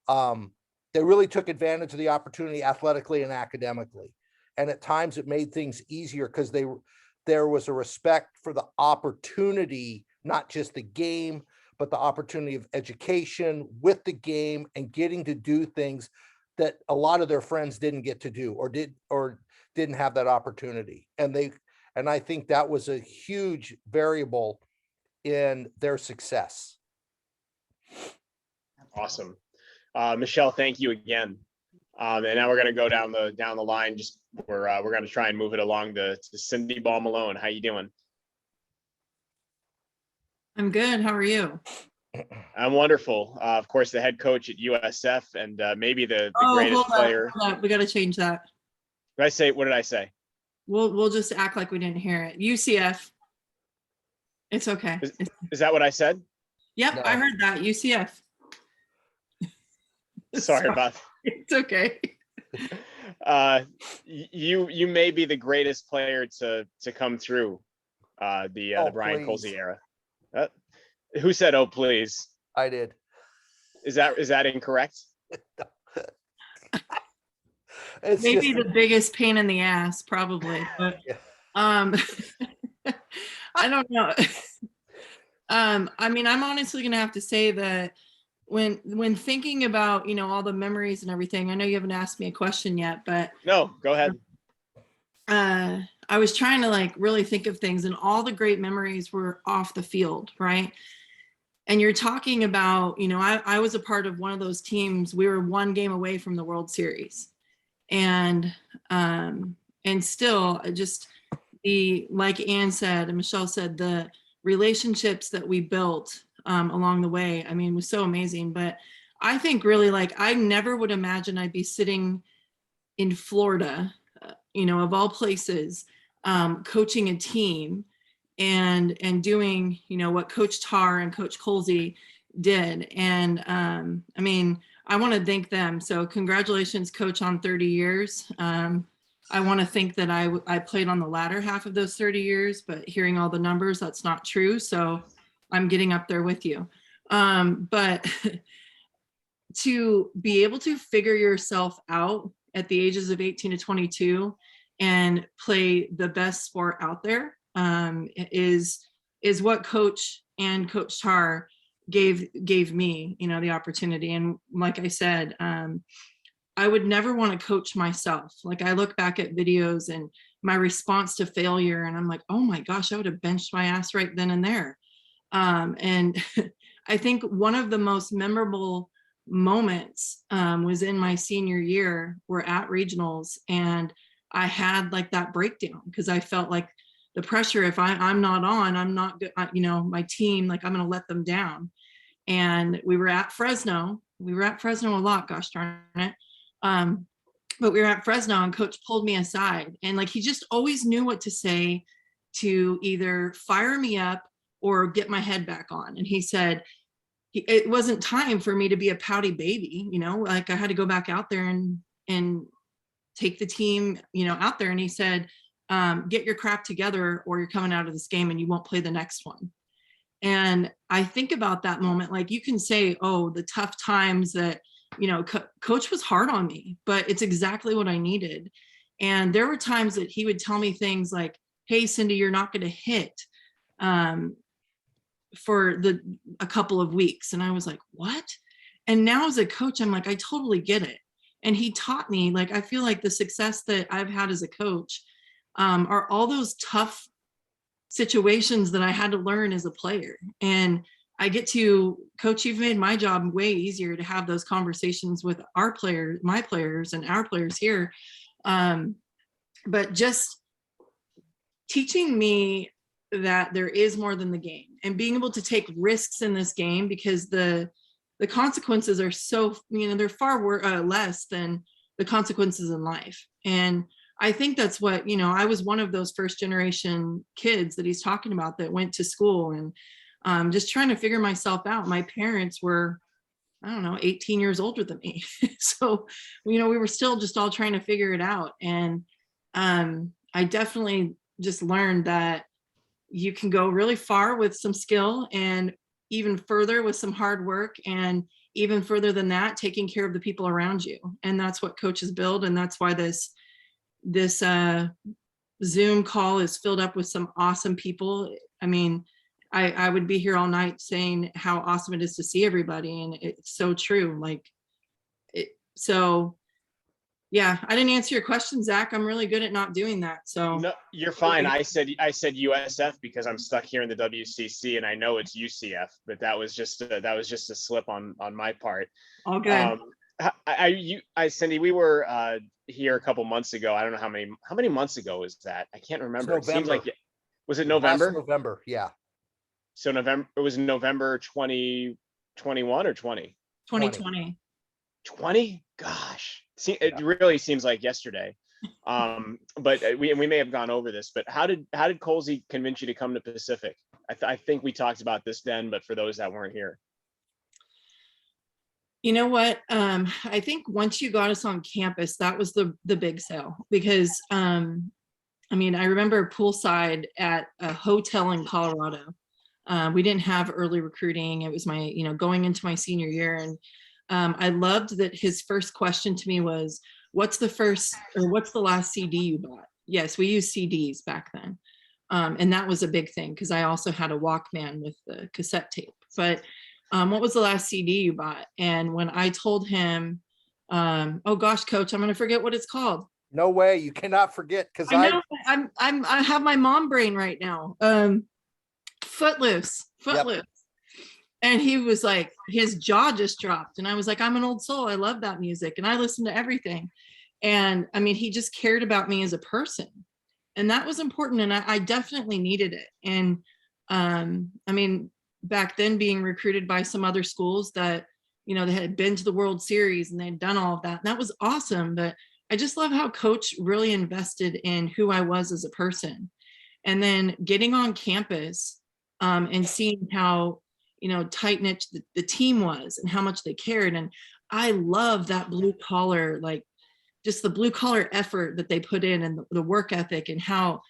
they really took advantage of the opportunity athletically and academically. And at times it made things easier because there was a respect for the opportunity, not just the game, but the opportunity of education with the game and getting to do things that a lot of their friends didn't get to do or didn't have that opportunity. And I think that was a huge variable in their success. Awesome. Michelle, thank you again. And now we're going to go down the line. We're going to try and move it along to Cindy Ball Malone. How you doing? I'm good. How are you? I'm wonderful. Of course, the head coach at USF and maybe the greatest player. Hold on. We got to change that. What did I say? We'll just act like we didn't hear it. UCF. It's okay. Is that what I said? Yep, no. I heard that. UCF. Sorry about that. It's okay. You may be the greatest player to come through the Brian Kolze era. Who said, "Oh, please"? I did. Is that incorrect? Maybe the biggest pain in the ass, probably. But, yeah. I don't know. I mean, I'm honestly gonna have to say that when thinking about all the memories and everything, I know you haven't asked me a question yet, but no, go ahead. I was trying to really think of things, and all the great memories were off the field, right? And you're talking about, I was a part of one of those teams. We were one game away from the World Series, and still just like Ann said and Michelle said, the relationships that we built along the way, I mean, was so amazing. But I think really like I never would imagine I'd be sitting in Florida, of all places, coaching a team and doing, what Coach Tar and Coach Kolze did. And I mean, I want to thank them. So congratulations, Coach, on 30 years. I want to think that I played on the latter half of those 30 years, but hearing all the numbers, that's not true. So I'm getting up there with you. But to be able to figure yourself out at the ages of 18 to 22 and play the best sport out there is what Coach and Coach Tar gave me, the opportunity. And like I said, I would never want to coach myself. Like I look back at videos and my response to failure, and I'm like, oh my gosh, I would have benched my ass right then and there. And I think one of the most memorable moments was in my senior year. We're at regionals, and I had like that breakdown because I felt like the pressure. If I'm not on, I'm not good. My team, like I'm going to let them down. And we were at Fresno. We were at Fresno a lot. Gosh darn it. But we were at Fresno, and Coach pulled me aside, and like he just always knew what to say to either fire me up or get my head back on. And he said, it wasn't time for me to be a pouty baby, like I had to go back out there and take the team, out there. And he said, get your crap together or you're coming out of this game and you won't play the next one. And I think about that moment, like you can say, oh, the tough times that, Coach was hard on me, but it's exactly what I needed. And there were times that he would tell me things like, hey, Cindy, you're not going to hit for a couple of weeks. And I was like, what? And now as a coach, I'm like, I totally get it. And he taught me, like, I feel like the success that I've had as a coach are all those tough situations that I had to learn as a player. And I get to, Coach, you've made my job way easier to have those conversations with our players, my players and our players here. But just teaching me that there is more than the game and being able to take risks in this game, because the consequences are so, they're far less than the consequences in life. And I think that's what, I was one of those first generation kids that he's talking about that went to school and just trying to figure myself out. My parents were, 18 years older than me. So, we were still just all trying to figure it out. And I definitely just learned that you can go really far with some skill and even further with some hard work, and even further than that, taking care of the people around you. And that's what coaches build. And that's why this Zoom call is filled up with some awesome people. I mean, I would be here all night saying how awesome it is to see everybody. And it's so true. So yeah, I didn't answer your question, Zach. I'm really good at not doing that. So no, you're fine. I said USF because I'm stuck here in the WCC and I know it's UCF, but that was just a slip on my part. All good. Cindy, we were here a couple months ago. I don't know how many months ago was that? I can't remember. It seems like was it November? Last November, yeah. So November, it was November 2021 or 20? 2020. 20? Gosh. See, it really seems like yesterday. But we may have gone over this, but how did Kolze convince you to come to Pacific? I think we talked about this then, but for those that weren't here. You know what? I think once you got us on campus, that was the big sale, because I remember poolside at a hotel in Colorado. We didn't have early recruiting. It was my, going into my senior year. And I loved that his first question to me was, what's the last CD you bought? Yes, we used CDs back then. And that was a big thing because I also had a Walkman with the cassette tape. But what was the last CD you bought? And when I told him, oh gosh, Coach, I'm going to forget what it's called. No way, you cannot forget, because I have my mom brain right now. Footloose. Yep. And he was like, his jaw just dropped. And I was like, I'm an old soul. I love that music. And I listen to everything. And he just cared about me as a person. And that was important. And I definitely needed it. And back then being recruited by some other schools that you know, they had been to the World Series and they'd done all of that. And that was awesome. But I just love how coach really invested in who I was as a person. And then getting on campus and seeing how, you know, tight knit the team was and how much they cared. And I love that blue collar, like just the blue collar effort that they put in and the work ethic and how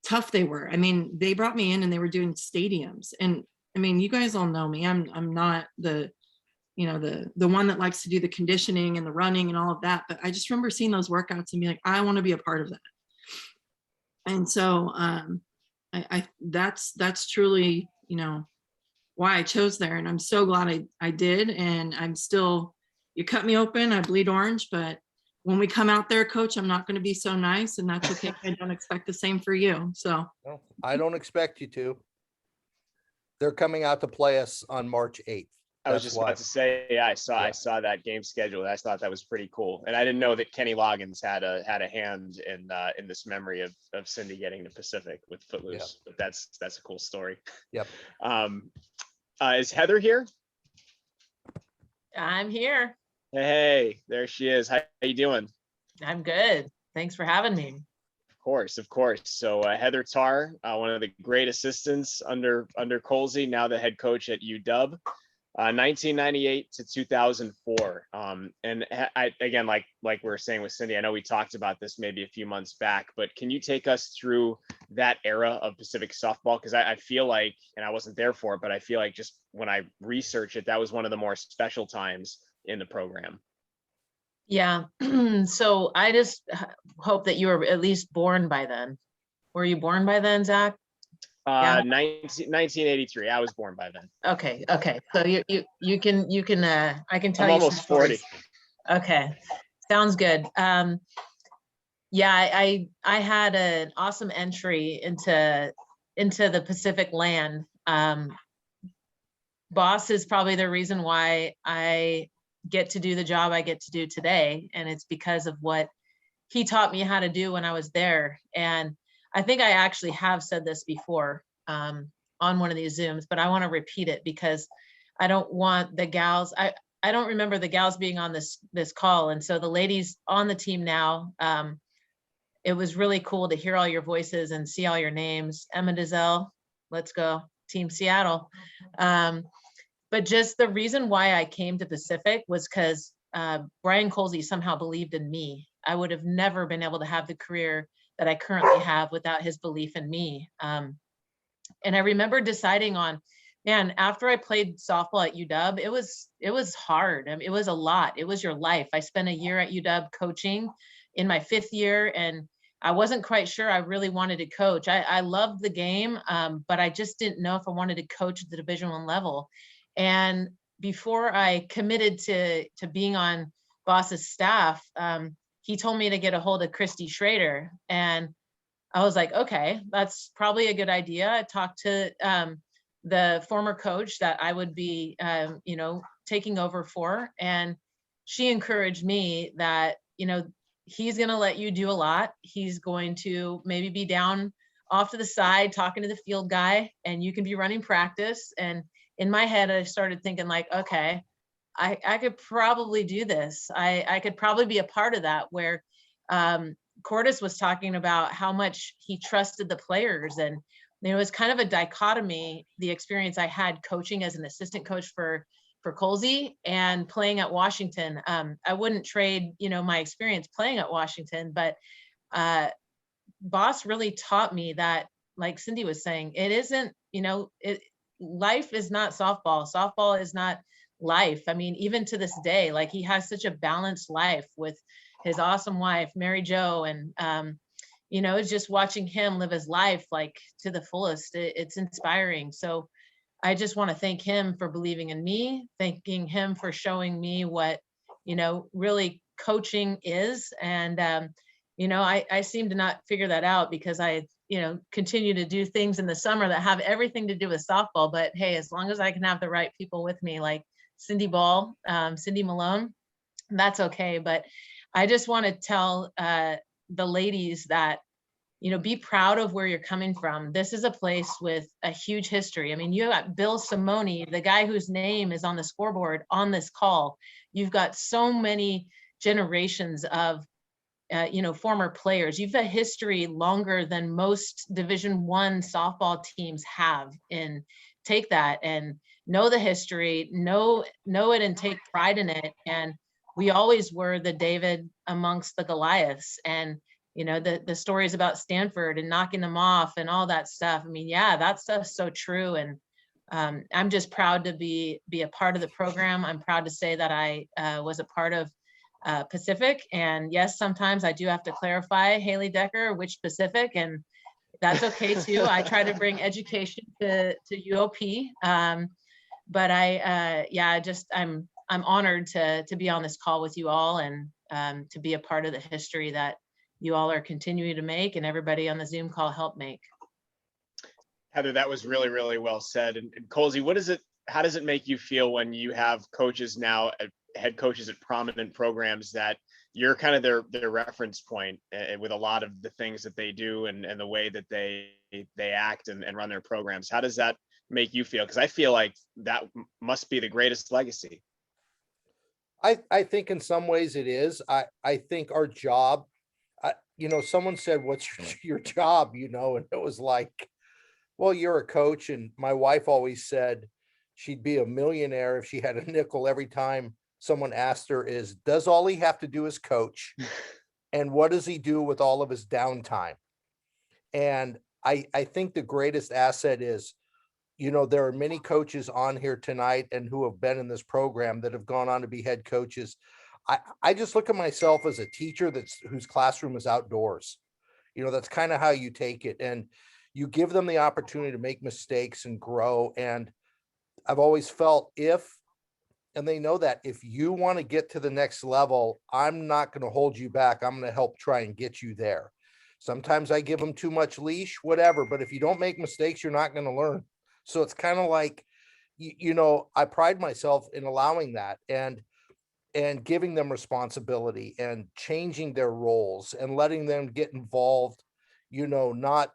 tough they were. I mean, they brought me in and they were doing stadiums. And I mean, you guys all know me. I'm not the, you know, the one that likes to do the conditioning and the running and all of that. But I just remember seeing those workouts and be like, I want to be a part of that. And so that's truly, you know, why I chose there. And I'm so glad I did. And I'm still, you cut me open, I bleed orange, but when we come out there, coach, I'm not going to be so nice, and that's okay. I don't expect the same for you. So No, I don't expect you to. They're coming out to play us on March 8th. I was just about to say, yeah, I saw that game schedule. I thought that was pretty cool, and I didn't know that Kenny Loggins had a hand in this memory of Cindy getting to Pacific with Footloose. But that's a cool story. Yep. Is Heather here? I'm here. Hey, there she is. How you doing? I'm good. Thanks for having me. Of course. So Heather Tarr, one of the great assistants under Kolze, now the head coach at UW, 1998 to 2004. And I again, like we were saying with Cindy, I know we talked about this maybe a few months back, but can you take us through that era of Pacific softball? Because I feel like, and I wasn't there for it, but I feel like just when I research it, that was one of the more special times in the program. Yeah. So I just hope that you were at least born by then. Were you born by then, Zach? 1983. I was born by then. Okay. So you can I can tell I'm you almost 40. Okay. Sounds good. Yeah, I had an awesome entry into the Pacific land. Boss is probably the reason why I get to do the job I get to do today. And it's because of what he taught me how to do when I was there. And I think I actually have said this before on one of these Zooms, but I want to repeat it because I don't want the gals, I don't remember the gals being on this call. And so the ladies on the team now, it was really cool to hear all your voices and see all your names. Emma Dizelle, let's go, Team Seattle. But just the reason why I came to Pacific was because Brian Kolze somehow believed in me. I would have never been able to have the career that I currently have without his belief in me. And I remember deciding on, man, after I played softball at UW, it was hard. I mean, it was a lot. It was your life. I spent a year at UW coaching in my 5th year, and I wasn't quite sure I really wanted to coach. I loved the game, but I just didn't know if I wanted to coach at the Division I level. And before I committed to being on Boss's staff, he told me to get a hold of Christy Schrader. And I was like, okay, that's probably a good idea. I talked to the former coach that I would be, taking over for. And she encouraged me that, he's going to let you do a lot. He's going to maybe be down off to the side talking to the field guy, and you can be running practice. And in my head, I started thinking like, okay, I could probably do this. I could probably be a part of that, where Cordis was talking about how much he trusted the players. And it was kind of a dichotomy, the experience I had coaching as an assistant coach for Kolze and playing at Washington. I wouldn't trade, my experience playing at Washington, but Boss really taught me that, like Cindy was saying, it isn't, life is not softball. Softball is not life. I mean, even to this day, like he has such a balanced life with his awesome wife, Mary Jo. And, it's just watching him live his life like to the fullest. It's inspiring. So I just want to thank him for believing in me, thanking him for showing me what, really coaching is. And, I seem to not figure that out because I, continue to do things in the summer that have everything to do with softball. But hey, as long as I can have the right people with me, like Cindy Ball, Cindy Malone, that's okay. But I just want to tell the ladies that be proud of where you're coming from. This is a place with a huge history. I mean, you got Bill Simone, the guy whose name is on the scoreboard on this call. You've got so many generations of, former players. You've got history longer than most Division I softball teams have. And take that and know the history, know it and take pride in it. And we always were the David amongst the Goliaths. And the stories about Stanford and knocking them off and all that stuff. I mean, yeah, that stuff's so true. And I'm just proud to be a part of the program. I'm proud to say that I was a part of Pacific. And yes, sometimes I do have to clarify, Haley Decker, which Pacific, and that's okay too. I try to bring education to UOP. But I'm honored to be on this call with you all and to be a part of the history that you all are continuing to make and everybody on the Zoom call helped make. Heather, that was really, really well said. And Kolze, how does it make you feel when you have coaches now, head coaches at prominent programs, that you're kind of their reference point with a lot of the things that they do and the way that they act and run their programs? How does that make you feel? Because I feel like that must be the greatest legacy. I think in some ways it is. I think our job, someone said, what's your job, and it was like, well, you're a coach. And my wife always said she'd be a millionaire if she had a nickel every time someone asked her does all he have to do is coach? And what does he do with all of his downtime? And I think the greatest asset is, there are many coaches on here tonight and who have been in this program that have gone on to be head coaches. I just look at myself as a teacher whose classroom is outdoors. That's kind of how you take it. And you give them the opportunity to make mistakes and grow. And I've always felt and they know that if you want to get to the next level, I'm not going to hold you back. I'm going to help try and get you there. Sometimes I give them too much leash, whatever, but if you don't make mistakes, you're not going to learn. So it's kind of like, I pride myself in allowing that and giving them responsibility and changing their roles and letting them get involved, not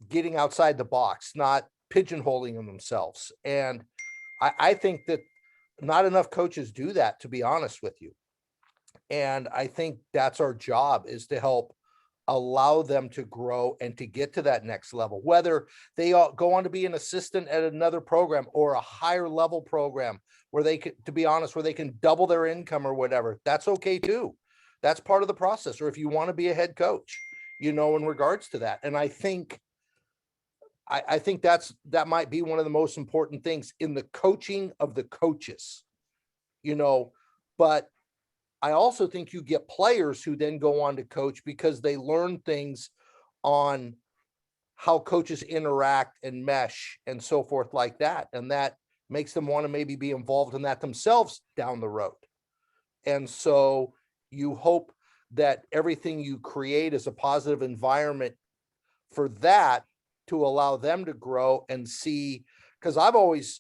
getting outside the box, not pigeonholing themselves. And I think that not enough coaches do that, to be honest with you. And I think that's our job, is to help allow them to grow and to get to that next level, whether they all go on to be an assistant at another program or a higher level program where they could, to be honest, where they can double their income or whatever. That's okay too. That's part of the process. Or if you want to be a head coach, in regards to that. And I think that might be one of the most important things in the coaching of the coaches, but I also think you get players who then go on to coach because they learn things on how coaches interact and mesh and so forth like that. And that makes them want to maybe be involved in that themselves down the road. And so you hope that everything you create is a positive environment for that, to allow them to grow and see, because I've always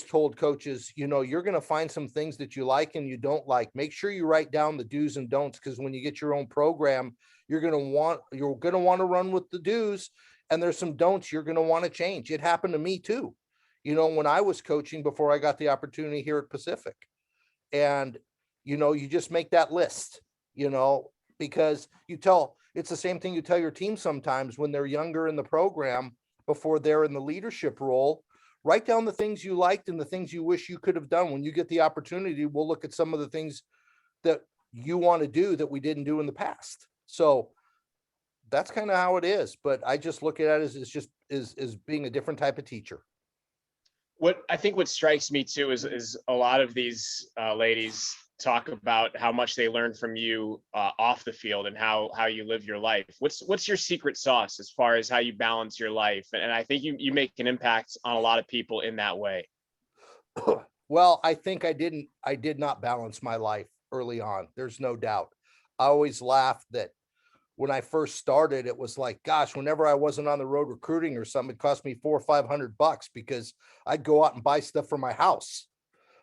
told coaches, you're going to find some things that you like and you don't like. Make sure you write down the do's and don'ts, because when you get your own program, you're going to want to run with the do's, and there's some don'ts you're going to want to change. It happened to me too, when I was coaching before I got the opportunity here at Pacific. And you just make that list, because it's the same thing you tell your team sometimes when they're younger in the program before they're in the leadership role. Write down the things you liked and the things you wish you could have done. When you get the opportunity, we'll look at some of the things that you want to do that we didn't do in the past. So that's kind of how it is. But I just look at it as being a different type of teacher. What strikes me too is a lot of these ladies talk about how much they learn from you off the field and how you live your life. What's your secret sauce as far as how you balance your life? And I think you make an impact on a lot of people in that way. Well, I think I did not balance my life early on. There's no doubt. I always laughed that when I first started, it was like, gosh, whenever I wasn't on the road recruiting or something, it cost me $400 or $500 because I'd go out and buy stuff for my house.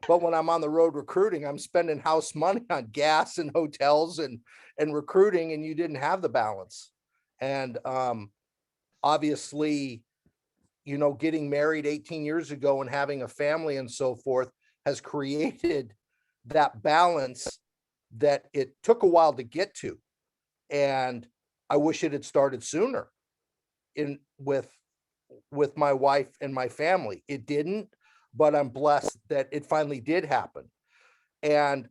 But when I'm on the road recruiting, I'm spending house money on gas and hotels and recruiting, and you didn't have the balance. And obviously, you know, getting married 18 years ago and having a family and so forth has created that balance that it took a while to get to. And I wish it had started sooner in with my wife and my family. It didn't, but I'm blessed that it finally did happen. And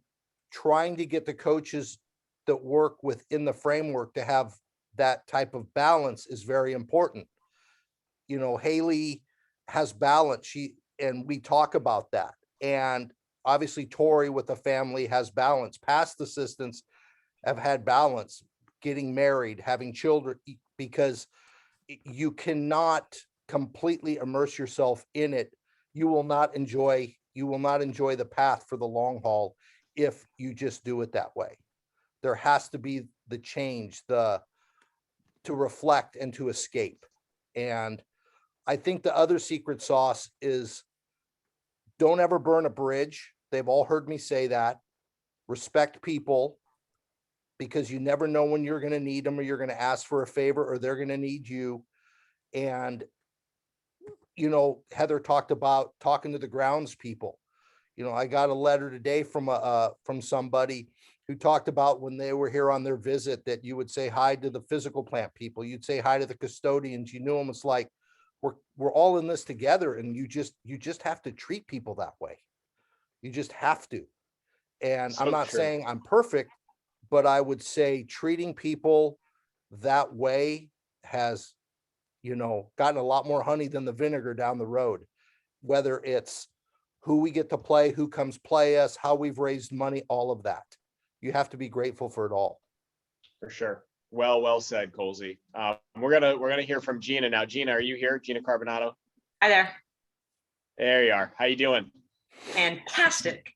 trying to get the coaches that work within the framework to have that type of balance is very important. You know, Haley has balance. And we talk about that. And obviously Tori with the family has balance. Past assistants have had balance, getting married, having children, because you cannot completely immerse yourself in it. You will not enjoy the path for the long haul if you just do it that way. There has to be the change, to reflect and to escape. And I think the other secret sauce is don't ever burn a bridge. They've all heard me say that. Respect people, because you never know when you're going to need them, or you're going to ask for a favor, or they're going to need you. And, you know, Heather talked about talking to the grounds people. You know, I got a letter today from somebody who talked about when they were here on their visit, that you would say hi to the physical plant people. You'd say hi to the custodians. You knew them. It's like, we're all in this together, and you just have to treat people that way. You just have to. And So I'm not true. saying I'm perfect, but I would say treating people that way has, you know, gotten a lot more honey than the vinegar down the road. Whether it's who we get to play, who comes play us, how we've raised money, all of that. You have to be grateful for it all. For sure. Well said, Kolze. We're gonna hear from Gina now. Gina, are you here? Gina Carbonado. Hi there. There you are. How you doing? Fantastic.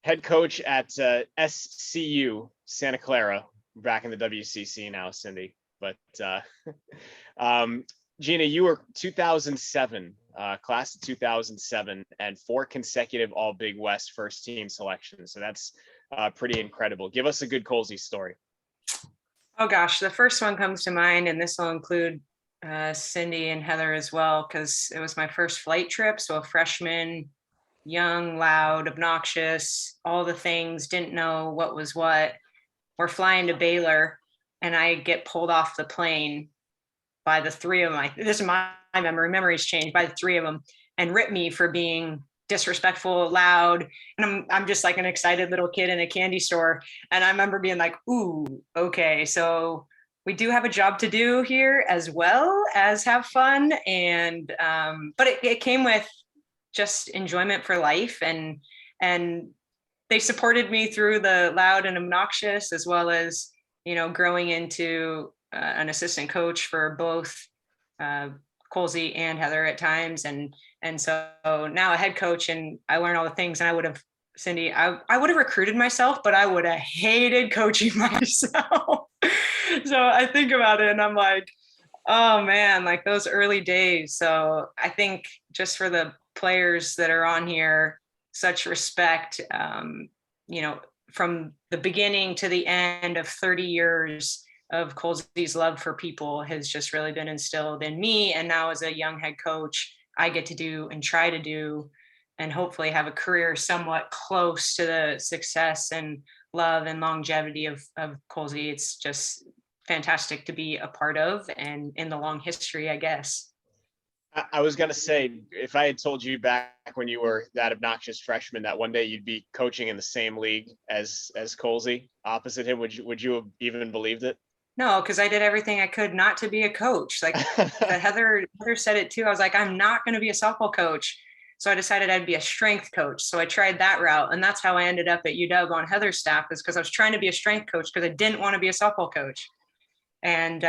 Head coach at SCU Santa Clara, back in the WCC now, Cindy. But Gina, you were 2007, class of 2007, and 4 consecutive All Big West first team selections. So that's pretty incredible. Give us a good Kolze story. Oh gosh, the first one comes to mind, and this will include Cindy and Heather as well, because it was my first flight trip. So a freshman, young, loud, obnoxious, all the things, didn't know what was what. We're flying to Baylor, and I get pulled off the plane by the 3 of them. This is my memories changed by the 3 of them, and rip me for being disrespectful, loud. And I'm just like an excited little kid in a candy store. And I remember being like, ooh, okay, so we do have a job to do here as well as have fun. And but it came with just enjoyment for life, and they supported me through the loud and obnoxious, as well as, you know, growing into an assistant coach for both Kolze and Heather at times. And so now a head coach, and I learn all the things. And I would have, Cindy, I would have recruited myself, but I would have hated coaching myself. So I think about it and I'm like, oh man, like those early days. So I think just for the players that are on here, such respect, you know, from the beginning to the end of 30 years of Kolze's love for people has just really been instilled in me. And now as a young head coach, I get to do and try to do, and hopefully have a career somewhat close to the success and love and longevity of Kolze. It's just fantastic to be a part of, and in the long history, I guess. I was going to say, if I had told you back when you were that obnoxious freshman that one day you'd be coaching in the same league as Kolze, opposite him, would you have even believed it? No, because I did everything I could not to be a coach. Like Heather said it too. I was like, I'm not going to be a softball coach. So I decided I'd be a strength coach. So I tried that route. And that's how I ended up at UW on Heather's staff, is because I was trying to be a strength coach because I didn't want to be a softball coach. And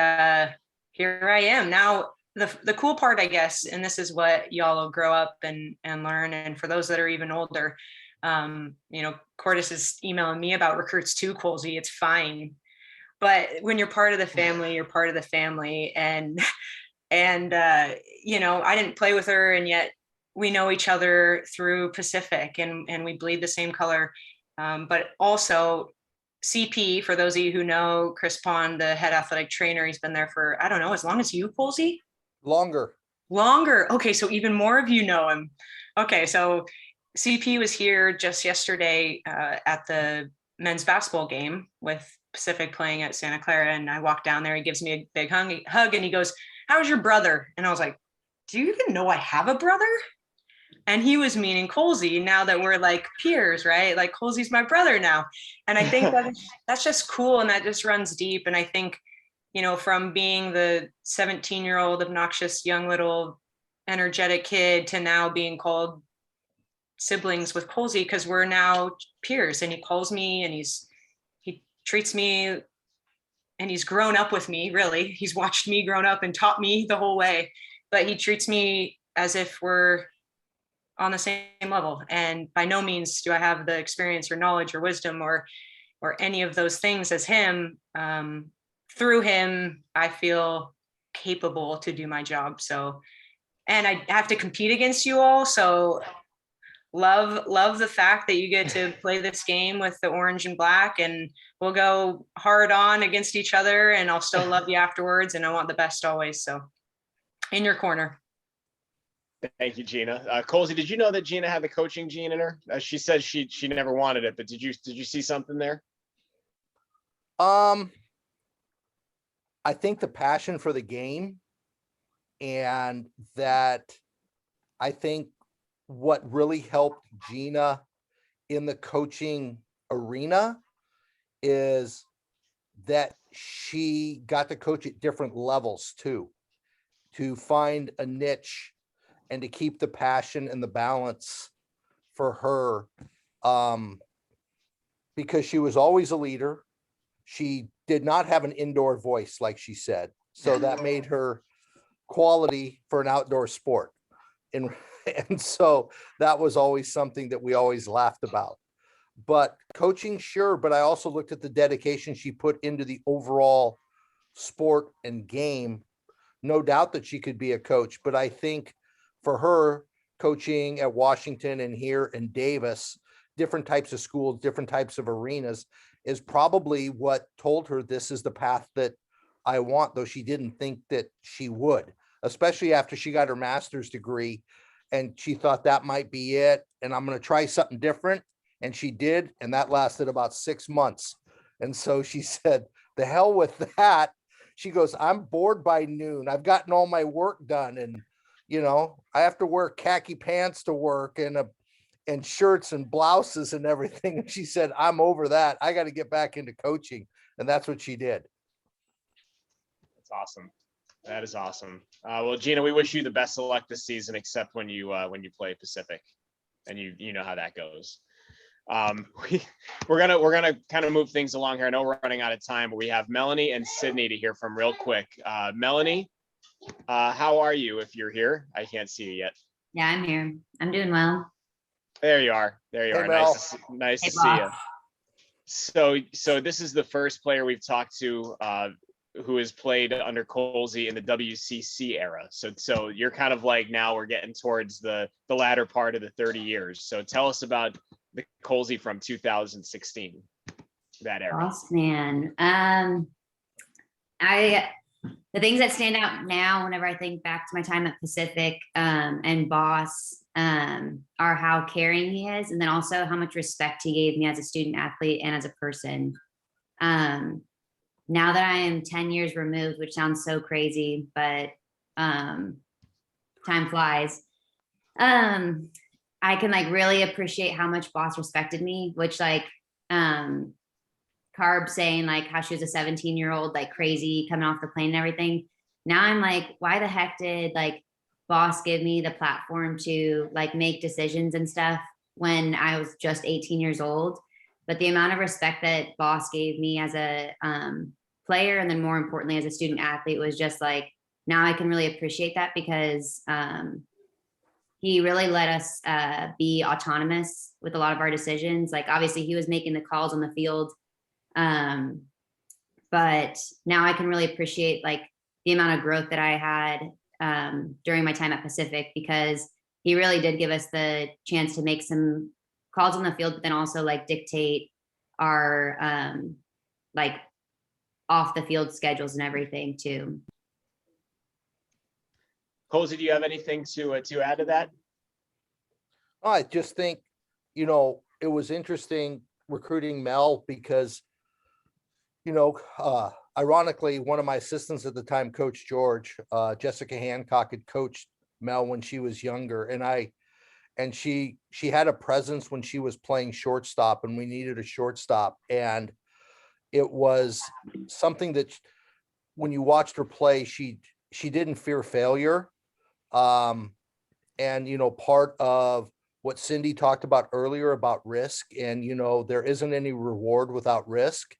here I am. Now, the cool part, I guess, and this is what y'all will grow up and learn. And for those that are even older, you know, Cordis is emailing me about recruits too, Kolze. It's fine. But when you're part of the family, you're part of the family. And you know, I didn't play with her, and yet we know each other through Pacific, and we bleed the same color. But also CP, for those of you who know Chris Pond, the head athletic trainer, he's been there for, I don't know, as long as you, Kolze? Longer. Longer. Okay, so even more of you know him. Okay, so CP was here just yesterday at the men's basketball game with Pacific playing at Santa Clara, and I walked down there. He gives me a big hug, and he goes, "How's your brother?" And I was like, "Do you even know I have a brother?" And he was meaning Kolze, now that we're like peers, right? Like Kolze's my brother now. And I think that's just cool, and that just runs deep. And I think, you know, from being the 17-year-old obnoxious young little energetic kid to now being called siblings with Kolze, because we're now peers, and he calls me and he treats me, and he's grown up with me, really. He's watched me grown up and taught me the whole way, but he treats me as if we're on the same level. And by no means do I have the experience or knowledge or wisdom or any of those things as him. Through him, I feel capable to do my job. So, and I have to compete against you all. So love the fact that you get to play this game with the orange and black, and we'll go hard on against each other, and I'll still love you afterwards. And I want the best always. So in your corner. Thank you, Gina. Kolze, did you know that Gina had the coaching gene in her? She said she never wanted it, but did you see something there? I think the passion for the game, and that I think what really helped Gina in the coaching arena is that she got to coach at different levels too, to find a niche and to keep the passion and the balance for her, because she was always a leader. She did not have an indoor voice, like she said. So that made her quality for an outdoor sport. And so that was always something that we always laughed about. But coaching, sure, but I also looked at the dedication she put into the overall sport and game. No doubt that she could be a coach, but I think for her, coaching at Washington and here in Davis, different types of schools, different types of arenas, is probably what told her this is the path that I want, though she didn't think that she would, especially after she got her master's degree and she thought that might be it. And I'm going to try something different. And she did. And that lasted about 6 months. And so she said, the hell with that. She goes, I'm bored by noon. I've gotten all my work done. And, you know, I have to wear khaki pants to work and shirts and blouses and everything. And she said, I'm over that. I got to get back into coaching. And that's what she did. That's awesome. That is awesome. Well, Gina, we wish you the best of luck this season, except when you play Pacific, and you know how that goes. We're gonna kind of move things along here. I know we're running out of time, but we have Melanie and Sydney to hear from real quick. Melanie, how are you? If you're here, I can't see you yet. Yeah, I'm here. I'm doing well. There you are. There you Hey, are. Mel. Nice Hey, to see you. boss. So this is the first player we've talked to who has played under Kolze in the WCC era. So you're kind of like, now we're getting towards the latter part of the 30 years. So tell us about the Kolze from 2016, that era. Boss man. The things that stand out now whenever I think back to my time at Pacific and Boss are how caring he is, and then also how much respect he gave me as a student athlete and as a person. Now that I am 10 years removed, which sounds so crazy, but time flies. I can like really appreciate how much Boss respected me, which like Carb saying like how she was a 17-year-old, like crazy coming off the plane and everything. Now I'm like, why the heck did like Boss give me the platform to like make decisions and stuff when I was just 18 years old? But the amount of respect that Boss gave me as a player, and then more importantly as a student athlete, was just like, now I can really appreciate that, because he really let us be autonomous with a lot of our decisions. Like obviously he was making the calls on the field, but now I can really appreciate like the amount of growth that I had during my time at Pacific, because he really did give us the chance to make some calls on the field, but then also like dictate our like off the field schedules and everything too. Kolze, do you have anything to add to that? I just think, you know, it was interesting recruiting Mel because, you know, ironically, one of my assistants at the time, Coach George, Jessica Hancock, had coached Mel when she was younger. And she had a presence when she was playing shortstop, and we needed a shortstop. And it was something that when you watched her play, she didn't fear failure. And, you know, part of what Cindy talked about earlier about risk, and, you know, there isn't any reward without risk.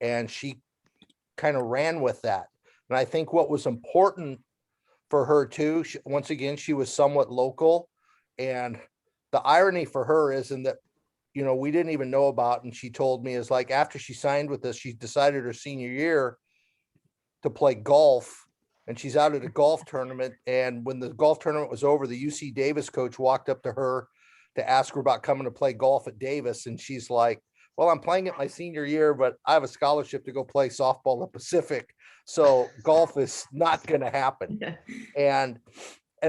And she kind of ran with that. And I think what was important for her too, once again, she was somewhat local. And the irony for her is in that, you know, we didn't even know about, and she told me, is like, after she signed with us, she decided her senior year to play golf. And she's out at a golf tournament. And when the golf tournament was over, the UC Davis coach walked up to her to ask her about coming to play golf at Davis. And she's like, well, I'm playing it my senior year, but I have a scholarship to go play softball at Pacific. So golf is not going to happen. And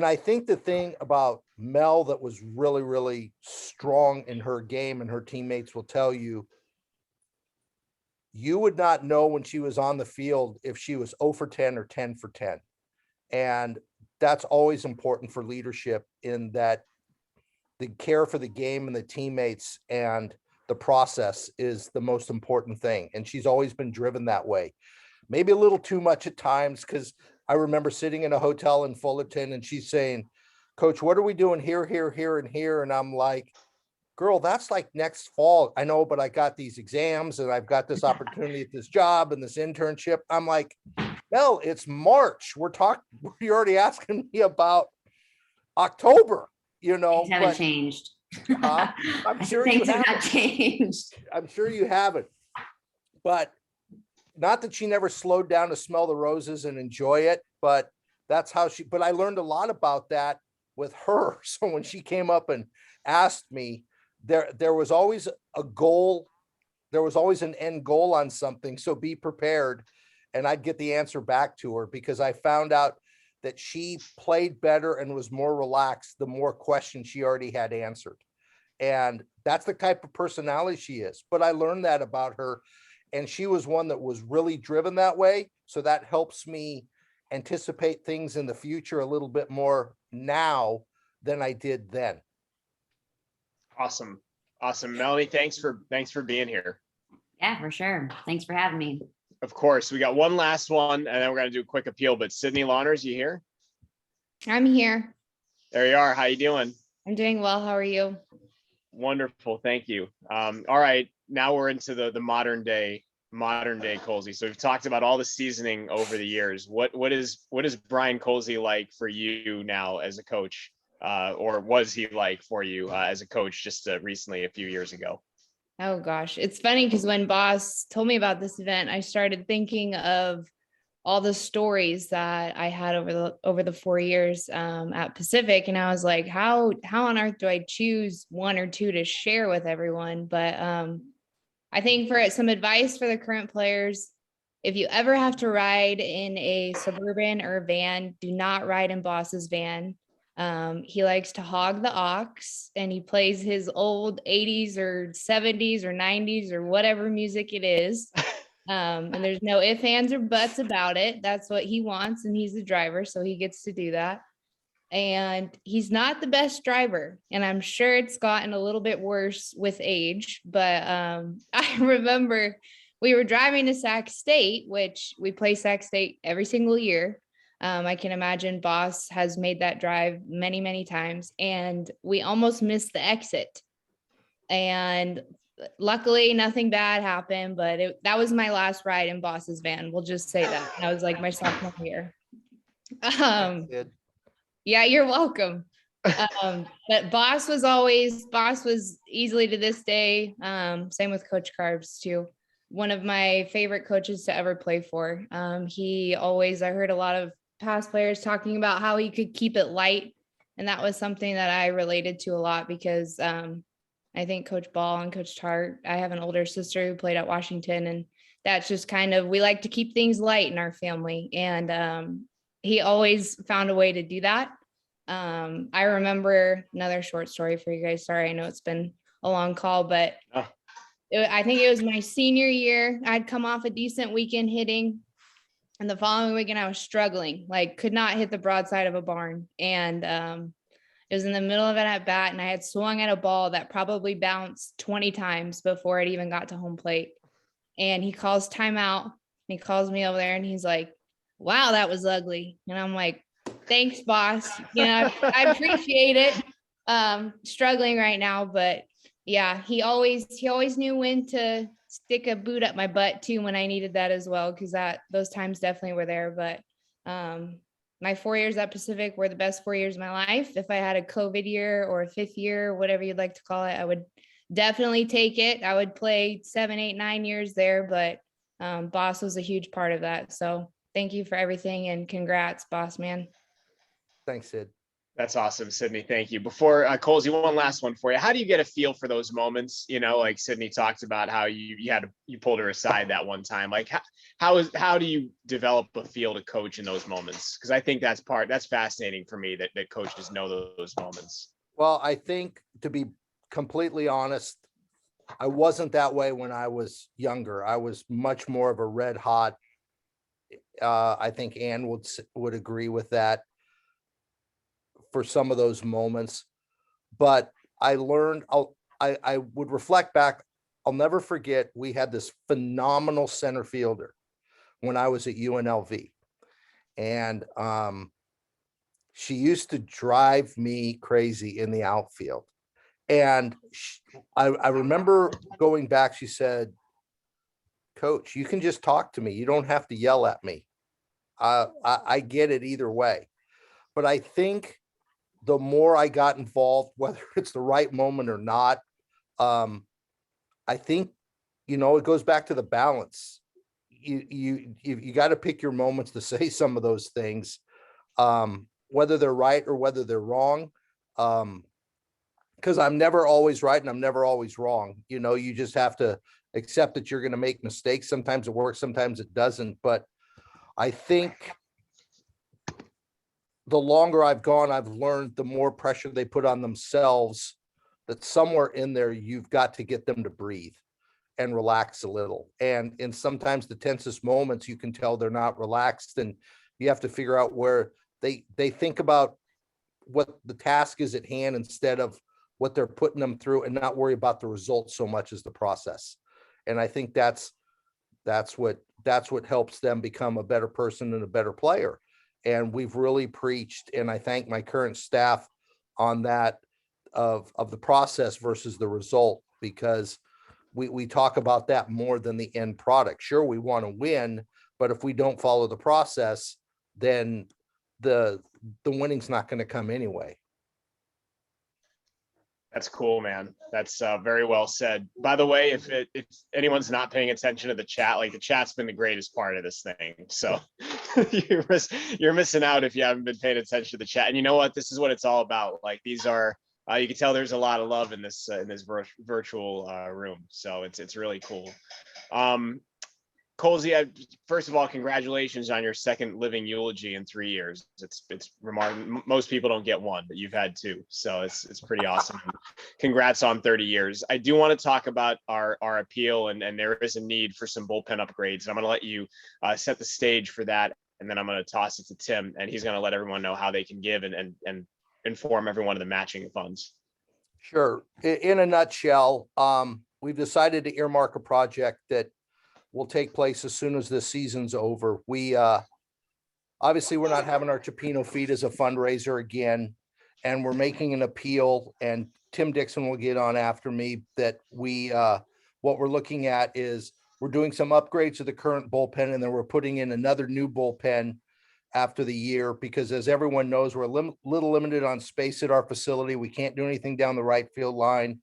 I think the thing about Mel that was really, really strong in her game, and her teammates will tell you, you would not know when she was on the field if she was 0 for 10 or 10 for 10. And that's always important for leadership, in that the care for the game and the teammates and the process is the most important thing. And she's always been driven that way. Maybe a little too much at times, because I remember sitting in a hotel in Fullerton and she's saying, Coach, what are we doing here, here, here, and here? And I'm like, girl, that's like next fall. I know, but I got these exams and I've got this opportunity at this job and this internship. I'm like, Mel, it's March. You're already asking me about October, you know. Things haven't changed. I'm sure Things you have not haven't. changed. I'm sure you haven't. But not that she never slowed down to smell the roses and enjoy it, but that's how but I learned a lot about that with her. So when she came up and asked me, there was always a goal. There was always an end goal on something. So be prepared. And I'd get the answer back to her, because I found out that she played better and was more relaxed the more questions she already had answered. And that's the type of personality she is. But I learned that about her. And she was one that was really driven that way. So that helps me anticipate things in the future a little bit more now than I did then. Awesome. Melanie, thanks for being here. Yeah, for sure. Thanks for having me. Of course. We got one last one, and then we're going to do a quick appeal. But Sydney Lawners, you here? I'm here. There you are. How you doing? I'm doing well. How are you? Wonderful. Thank you. All right. Now we're into the modern day Kolze. So we've talked about all the seasoning over the years. What is Brian Kolze like for you now as a coach? Or was he like for you as a coach just recently, a few years ago? Oh gosh, it's funny because when Boss told me about this event, I started thinking of all the stories that I had over the 4 years at Pacific, and I was like, how on earth do I choose one or two to share with everyone? But I think for some advice for the current players, if you ever have to ride in a Suburban or a van, do not ride in Boss's van. He likes to hog the aux, and he plays his old 80s or 70s or 90s or whatever music it is. And there's no ifs, ands, or buts about it. That's what he wants, and he's the driver, so he gets to do that. And he's not the best driver, and I'm sure it's gotten a little bit worse with age. But I remember we were driving to Sac State, which we play Sac State every single year. I can imagine Boss has made that drive many, many times, and we almost missed the exit. And luckily nothing bad happened, but that was my last ride in Boss's van. We'll just say that. That was like my sophomore year. Yeah, you're welcome. But Boss was easily to this day. Same with Coach Carbs too. One of my favorite coaches to ever play for. I heard a lot of past players talking about how he could keep it light. And that was something that I related to a lot, because I think Coach Ball and Coach Tart. I have an older sister who played at Washington, and that's just kind of, we like to keep things light in our family. And he always found a way to do that. I remember another short story for you guys. Sorry, I know it's been a long call, but I think it was my senior year. I'd come off a decent weekend hitting, and the following weekend I was struggling, like could not hit the broadside of a barn. And it was in the middle of it at bat, and I had swung at a ball that probably bounced 20 times before it even got to home plate. And he calls timeout, and he calls me over there, and he's like, "Wow, that was ugly." And I'm like, "Thanks, boss. You know, I appreciate it. Struggling right now, but yeah, he always knew when to stick a boot up my butt too when I needed that as well, because those times definitely were there. But my 4 years at Pacific were the best 4 years of my life. If I had a COVID year or a fifth year, whatever you'd like to call it, I would definitely take it. I would play 7, 8, 9 years there, but boss was a huge part of that. So thank you for everything, and congrats, boss man. Thanks, Sid. That's awesome, Sydney. Thank you. Before Kolze, one last one for you. How do you get a feel for those moments? You know, like Sydney talked about how you pulled her aside that one time. Like how do you develop a feel to coach in those moments? Because I think that's fascinating for me that coaches know those moments. Well, I think, to be completely honest, I wasn't that way when I was younger. I was much more of a red hot. I think Ann would agree with that for some of those moments. But I learned, I would reflect back. I'll never forget, we had this phenomenal center fielder when I was at UNLV. And she used to drive me crazy in the outfield. And I remember going back, she said, "Coach, you can just talk to me. You don't have to yell at me. I get it either way." But I think the more I got involved, whether it's the right moment or not, I think, it goes back to the balance. You got to pick your moments to say some of those things, whether they're right or whether they're wrong. Because I'm never always right and I'm never always wrong. You just have to accept that you're going to make mistakes. Sometimes it works, sometimes it doesn't. But I think the longer I've gone, I've learned the more pressure they put on themselves, that somewhere in there, you've got to get them to breathe and relax a little. And in sometimes the tensest moments, you can tell they're not relaxed, and you have to figure out where they think about what the task is at hand instead of what they're putting them through, and not worry about the results so much as the process. And I think that's what helps them become a better person and a better player. And we've really preached, and I thank my current staff on that, of the process versus the result, because we talk about that more than the end product. Sure, we want to win, but if we don't follow the process, then the winning's not going to come anyway. That's cool, man. That's very well said. By the way, if anyone's not paying attention to the chat, like, the chat's been the greatest part of this thing. So you're missing out if you haven't been paying attention to the chat. And you know what? This is what it's all about. Like, these are, you can tell there's a lot of love in this virtual room. So it's really cool. Kolze, first of all, congratulations on your second living eulogy in 3 years. It's remarkable. Most people don't get one, but you've had two, so it's pretty awesome. Congrats on 30 years. I do want to talk about our appeal, and there is a need for some bullpen upgrades. I'm going to let you set the stage for that, and then I'm going to toss it to Tim, and he's going to let everyone know how they can give and inform everyone of the matching funds. Sure. In a nutshell, we've decided to earmark a project that will take place as soon as this season's over. We obviously, we're not having our Chipino feed as a fundraiser again, and we're making an appeal, and Tim Dixon will get on after me, that what we're looking at is we're doing some upgrades to the current bullpen, and then we're putting in another new bullpen after the year, because as everyone knows, we're a little limited on space at our facility. We can't do anything down the right field line,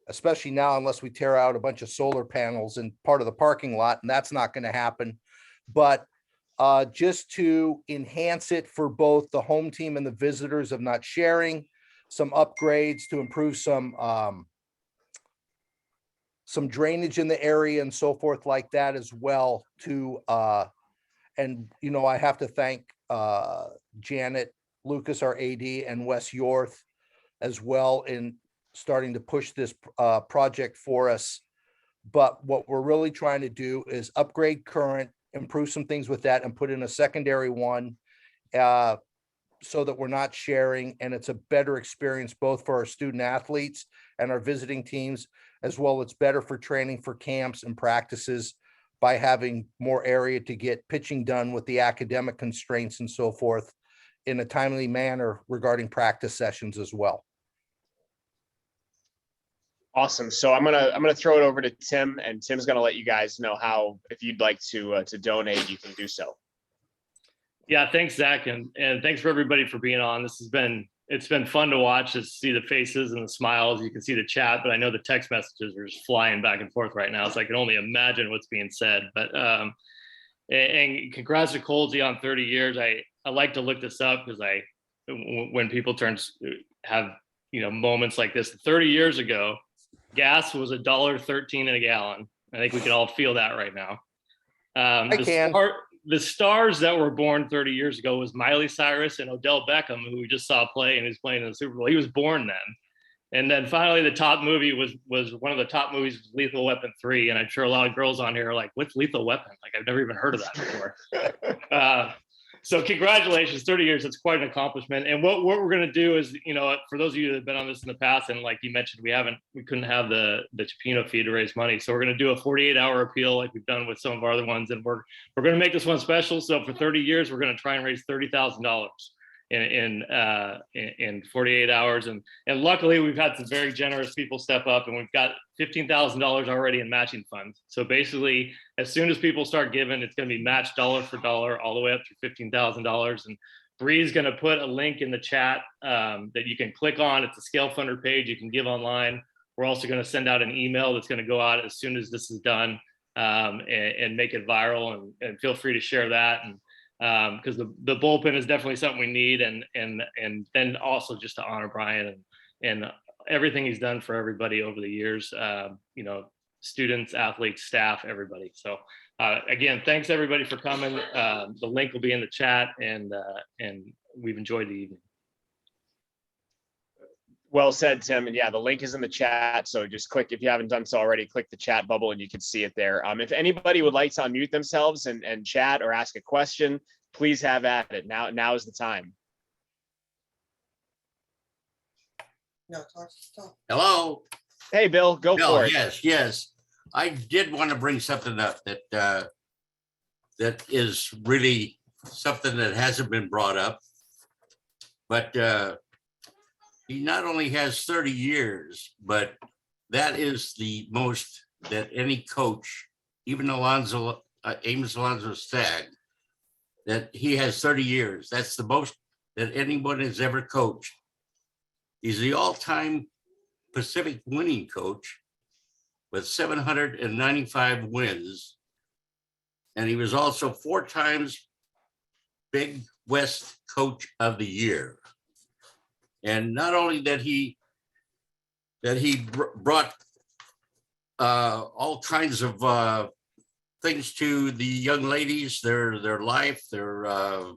especially now, unless we tear out a bunch of solar panels in part of the parking lot, and that's not going to happen. But just to enhance it for both the home team and the visitors of not sharing, some upgrades to improve some some drainage in the area and so forth like that as well too. And, you know, I have to thank Janet Lucas, our AD, and Wes Yorth as well in starting to push this project for us. But what we're really trying to do is upgrade current, improve some things with that, and put in a secondary one so that we're not sharing, and it's a better experience both for our student athletes and our visiting teams, as well. It's better for training for camps and practices by having more area to get pitching done with the academic constraints and so forth in a timely manner regarding practice sessions as well. Awesome. So I'm gonna throw it over to Tim, and Tim's gonna let you guys know how, if you'd like to donate, you can do so. Yeah, thanks, Zach, and thanks for everybody for being on. It's been fun to watch, to see the faces and the smiles. You can see the chat, but I know the text messages are just flying back and forth right now, so I can only imagine what's being said. But and congrats to Kolze on 30 years. I like to look this up because when people have moments like this. 30 years ago, gas was $1.13 a gallon. I think we can all feel that right now. The stars that were born 30 years ago was Miley Cyrus and Odell Beckham, who we just saw play, and he's playing in the Super Bowl. He was born then. And then finally, the top movie was one of the top movies, was Lethal Weapon 3. And I'm sure a lot of girls on here are like, what's Lethal Weapon? Like, I've never even heard of that before. So congratulations, 30 years. It's quite an accomplishment. And what we're going to do is, for those of you that have been on this in the past, and like you mentioned, we couldn't have the Chapino fee to raise money. So we're going to do a 48-hour appeal like we've done with some of our other ones. And we're going to make this one special. So for 30 years, we're going to try and raise $30,000 in 48 hours. And luckily we've had some very generous people step up, and we've got $15,000 already in matching funds. So basically, as soon as people start giving, it's going to be matched dollar for dollar all the way up to $15,000. And Bree's going to put a link in the chat that you can click on. It's a Scale Funder page. You can give online. We're also going to send out an email that's going to go out as soon as this is done, and make it viral, and feel free to share that. And because the bullpen is definitely something we need, and then also just to honor Brian and everything he's done for everybody over the years, students, athletes, staff, everybody. So again, thanks everybody for coming. The link will be in the chat, and we've enjoyed the evening. Well said, Tim. And yeah, the link is in the chat. So just click, if you haven't done so already, click the chat bubble and you can see it there. If anybody would like to unmute themselves and chat or ask a question, please have at it. Now is the time. No, talk. Hello. Hey, Bill, go for it. Yes. I did want to bring something up that is really something that hasn't been brought up, but he not only has 30 years, but that is the most that any coach, even Amos Alonso Stagg, that he has 30 years. That's the most that anyone has ever coached. He's the all-time Pacific winning coach with 795 wins. And he was also 4 times Big West Coach of the Year. And not only that he brought all kinds of things to the young ladies, their life, their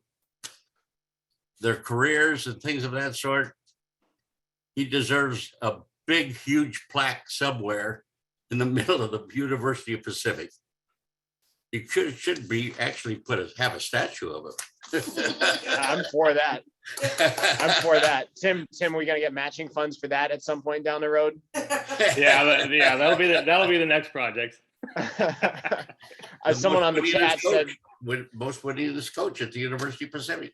careers and things of that sort. He deserves a big, huge plaque somewhere in the middle of the University of Pacific. It should be actually have a statue of him. I'm for that. I'm for that. Tim, are we gonna get matching funds for that at some point down the road? Yeah, that'll be the next project. Someone on the chat said, most winningest coach at the University of Pacific.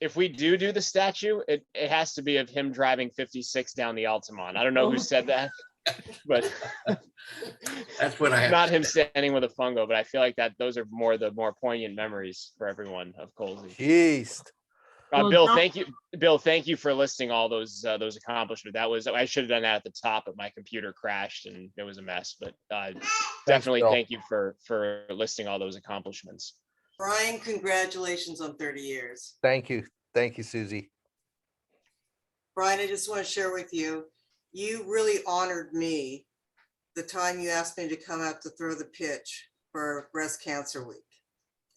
If we do the statue, it has to be of him driving 56 down the Altamont. I don't know who said that, but that's what I have. Not him standing with a fungo, but I feel like that those are the more poignant memories for everyone of Kolze. Jeez. Bill, thank you. Bill, thank you for listing all those accomplishments. I should have done that at the top, but my computer crashed and it was a mess. But definitely thank you for listing all those accomplishments. Brian, congratulations on 30 years. Thank you, Susie. Brian, I just want to share with you, you really honored me the time you asked me to come out to throw the pitch for Breast Cancer Week.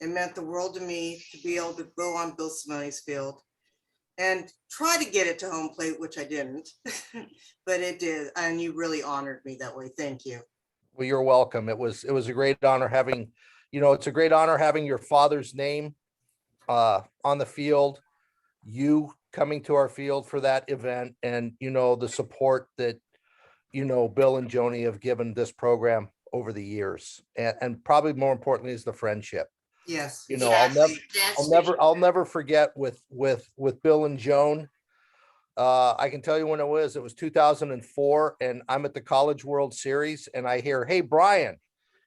It meant the world to me to be able to go on Bill Simone's field and try to get it to home plate, which I didn't, but it did. And you really honored me that way. Thank you. Well, you're welcome. It was a great honor having, it's a great honor having your father's name on the field, you coming to our field for that event, and, the support that, Bill and Joni have given this program over the years. And probably more importantly is the friendship. Yes. I'll never forget with Bill and Joan. I can tell you when it was 2004, and I'm at the College World Series, and I hear, "Hey, Brian,"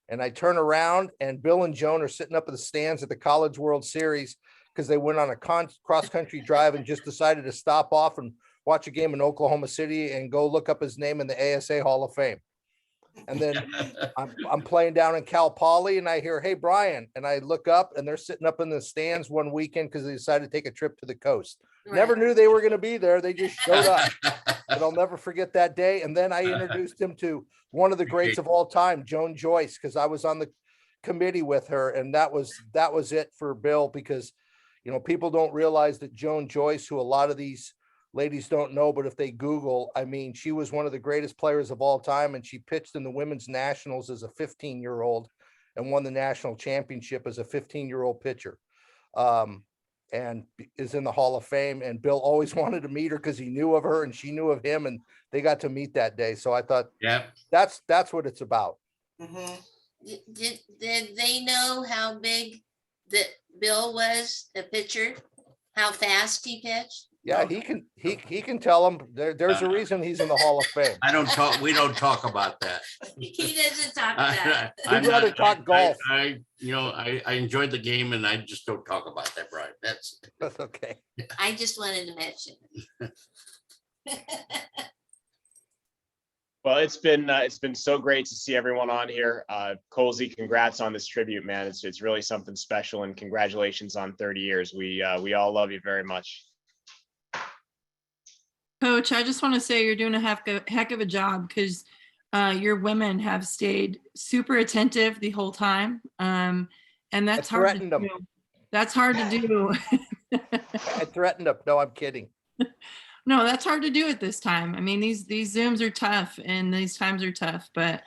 and I turn around, and Bill and Joan are sitting up in the stands at the College World Series because they went on a cross-country drive and just decided to stop off and watch a game in Oklahoma City and go look up his name in the ASA Hall of Fame. And then I'm playing down in Cal Poly, and I hear, "Hey, Brian," and I look up, and they're sitting up in the stands one weekend because they decided to take a trip to the coast. Never knew they were going to be there. They just showed up. And I'll never forget that day. And then I introduced him to one of the greats of all time, Joan Joyce, because I was on the committee with her, and that was it for Bill, because people don't realize that Joan Joyce, who a lot of these ladies don't know, but if they Google, she was one of the greatest players of all time, and she pitched in the women's nationals as a 15-year-old and won the national championship as a 15-year-old pitcher, and is in the Hall of Fame. And Bill always wanted to meet her because he knew of her and she knew of him, and they got to meet that day. So I thought, yeah, that's what it's about. Mm-hmm. Did they know how big that Bill was a pitcher? How fast he pitched? Yeah, he can tell them there's a reason he's in the Hall of Fame. We don't talk about that. He doesn't talk about it. We'd rather talk golf. I enjoyed the game, and I just don't talk about that, Brian. That's okay. I just wanted to mention it. Well, it's been so great to see everyone on here. Kolze, congrats on this tribute, man. It's really something special, and congratulations on 30 years. We all love you very much. Coach, I just want to say you're doing a heck of a job, because your women have stayed super attentive the whole time. And that's hard to do. That's hard to do. I threatened them. No, I'm kidding. No, that's hard to do at this time. These Zooms are tough, and these times are tough, but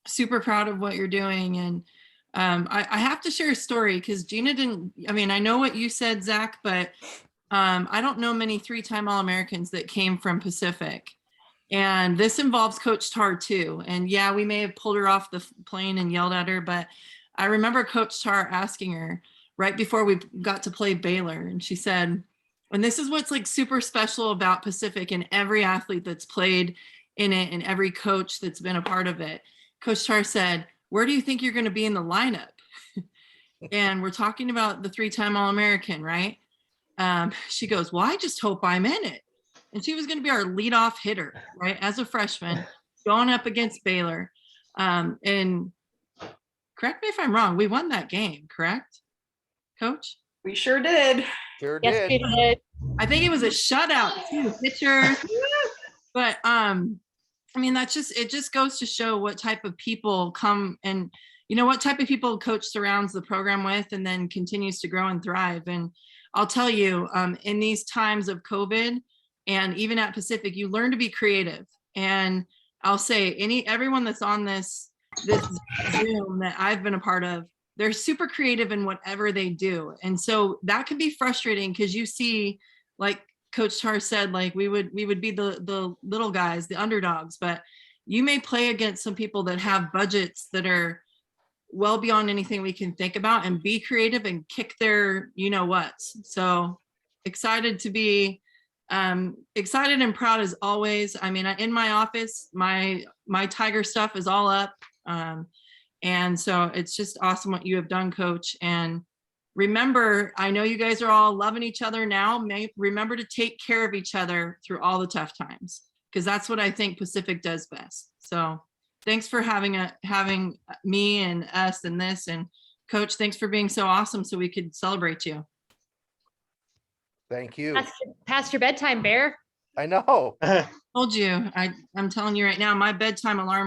super proud of what you're doing. And I have to share a story, because Gina didn't, I know what you said, Zach, but I don't know many 3-time All-Americans that came from Pacific. And this involves Coach Tar too. And yeah, we may have pulled her off the plane and yelled at her, but I remember Coach Tar asking her right before we got to play Baylor. And she said, and this is what's like super special about Pacific and every athlete that's played in it and every coach that's been a part of it. Coach Tar said, "Where do you think you're going to be in the lineup?" And we're talking about the 3-time All-American, right? She goes, "Well, I just hope I'm in it." And she was going to be our leadoff hitter, right? As a freshman, going up against Baylor. And correct me if I'm wrong, we won that game, correct, Coach? We sure did. Sure Yes, did. we did. I think it was a shutout too, pitcher. But it just goes to show what type of people come, and what type of people Coach surrounds the program with, and then continues to grow and thrive. And I'll tell you, in these times of COVID, and even at Pacific, you learn to be creative. And I'll say everyone that's on this Zoom that I've been a part of, they're super creative in whatever they do. And so that can be frustrating, because you see, like Coach Tar said, like we would be the little guys, the underdogs, but you may play against some people that have budgets that are well beyond anything we can think about, and be creative and kick their whats. So excited to be excited and proud as always. In my office, my Tiger stuff is all up. And so it's just awesome what you have done, Coach. And remember, I know you guys are all loving each other now. Remember to take care of each other through all the tough times, because that's what I think Pacific does best. So thanks for having me and us and this. And Coach, thanks for being so awesome so we could celebrate you. Thank you. Past your bedtime, Bear. I know. Told you, I'm telling you right now, my bedtime alarm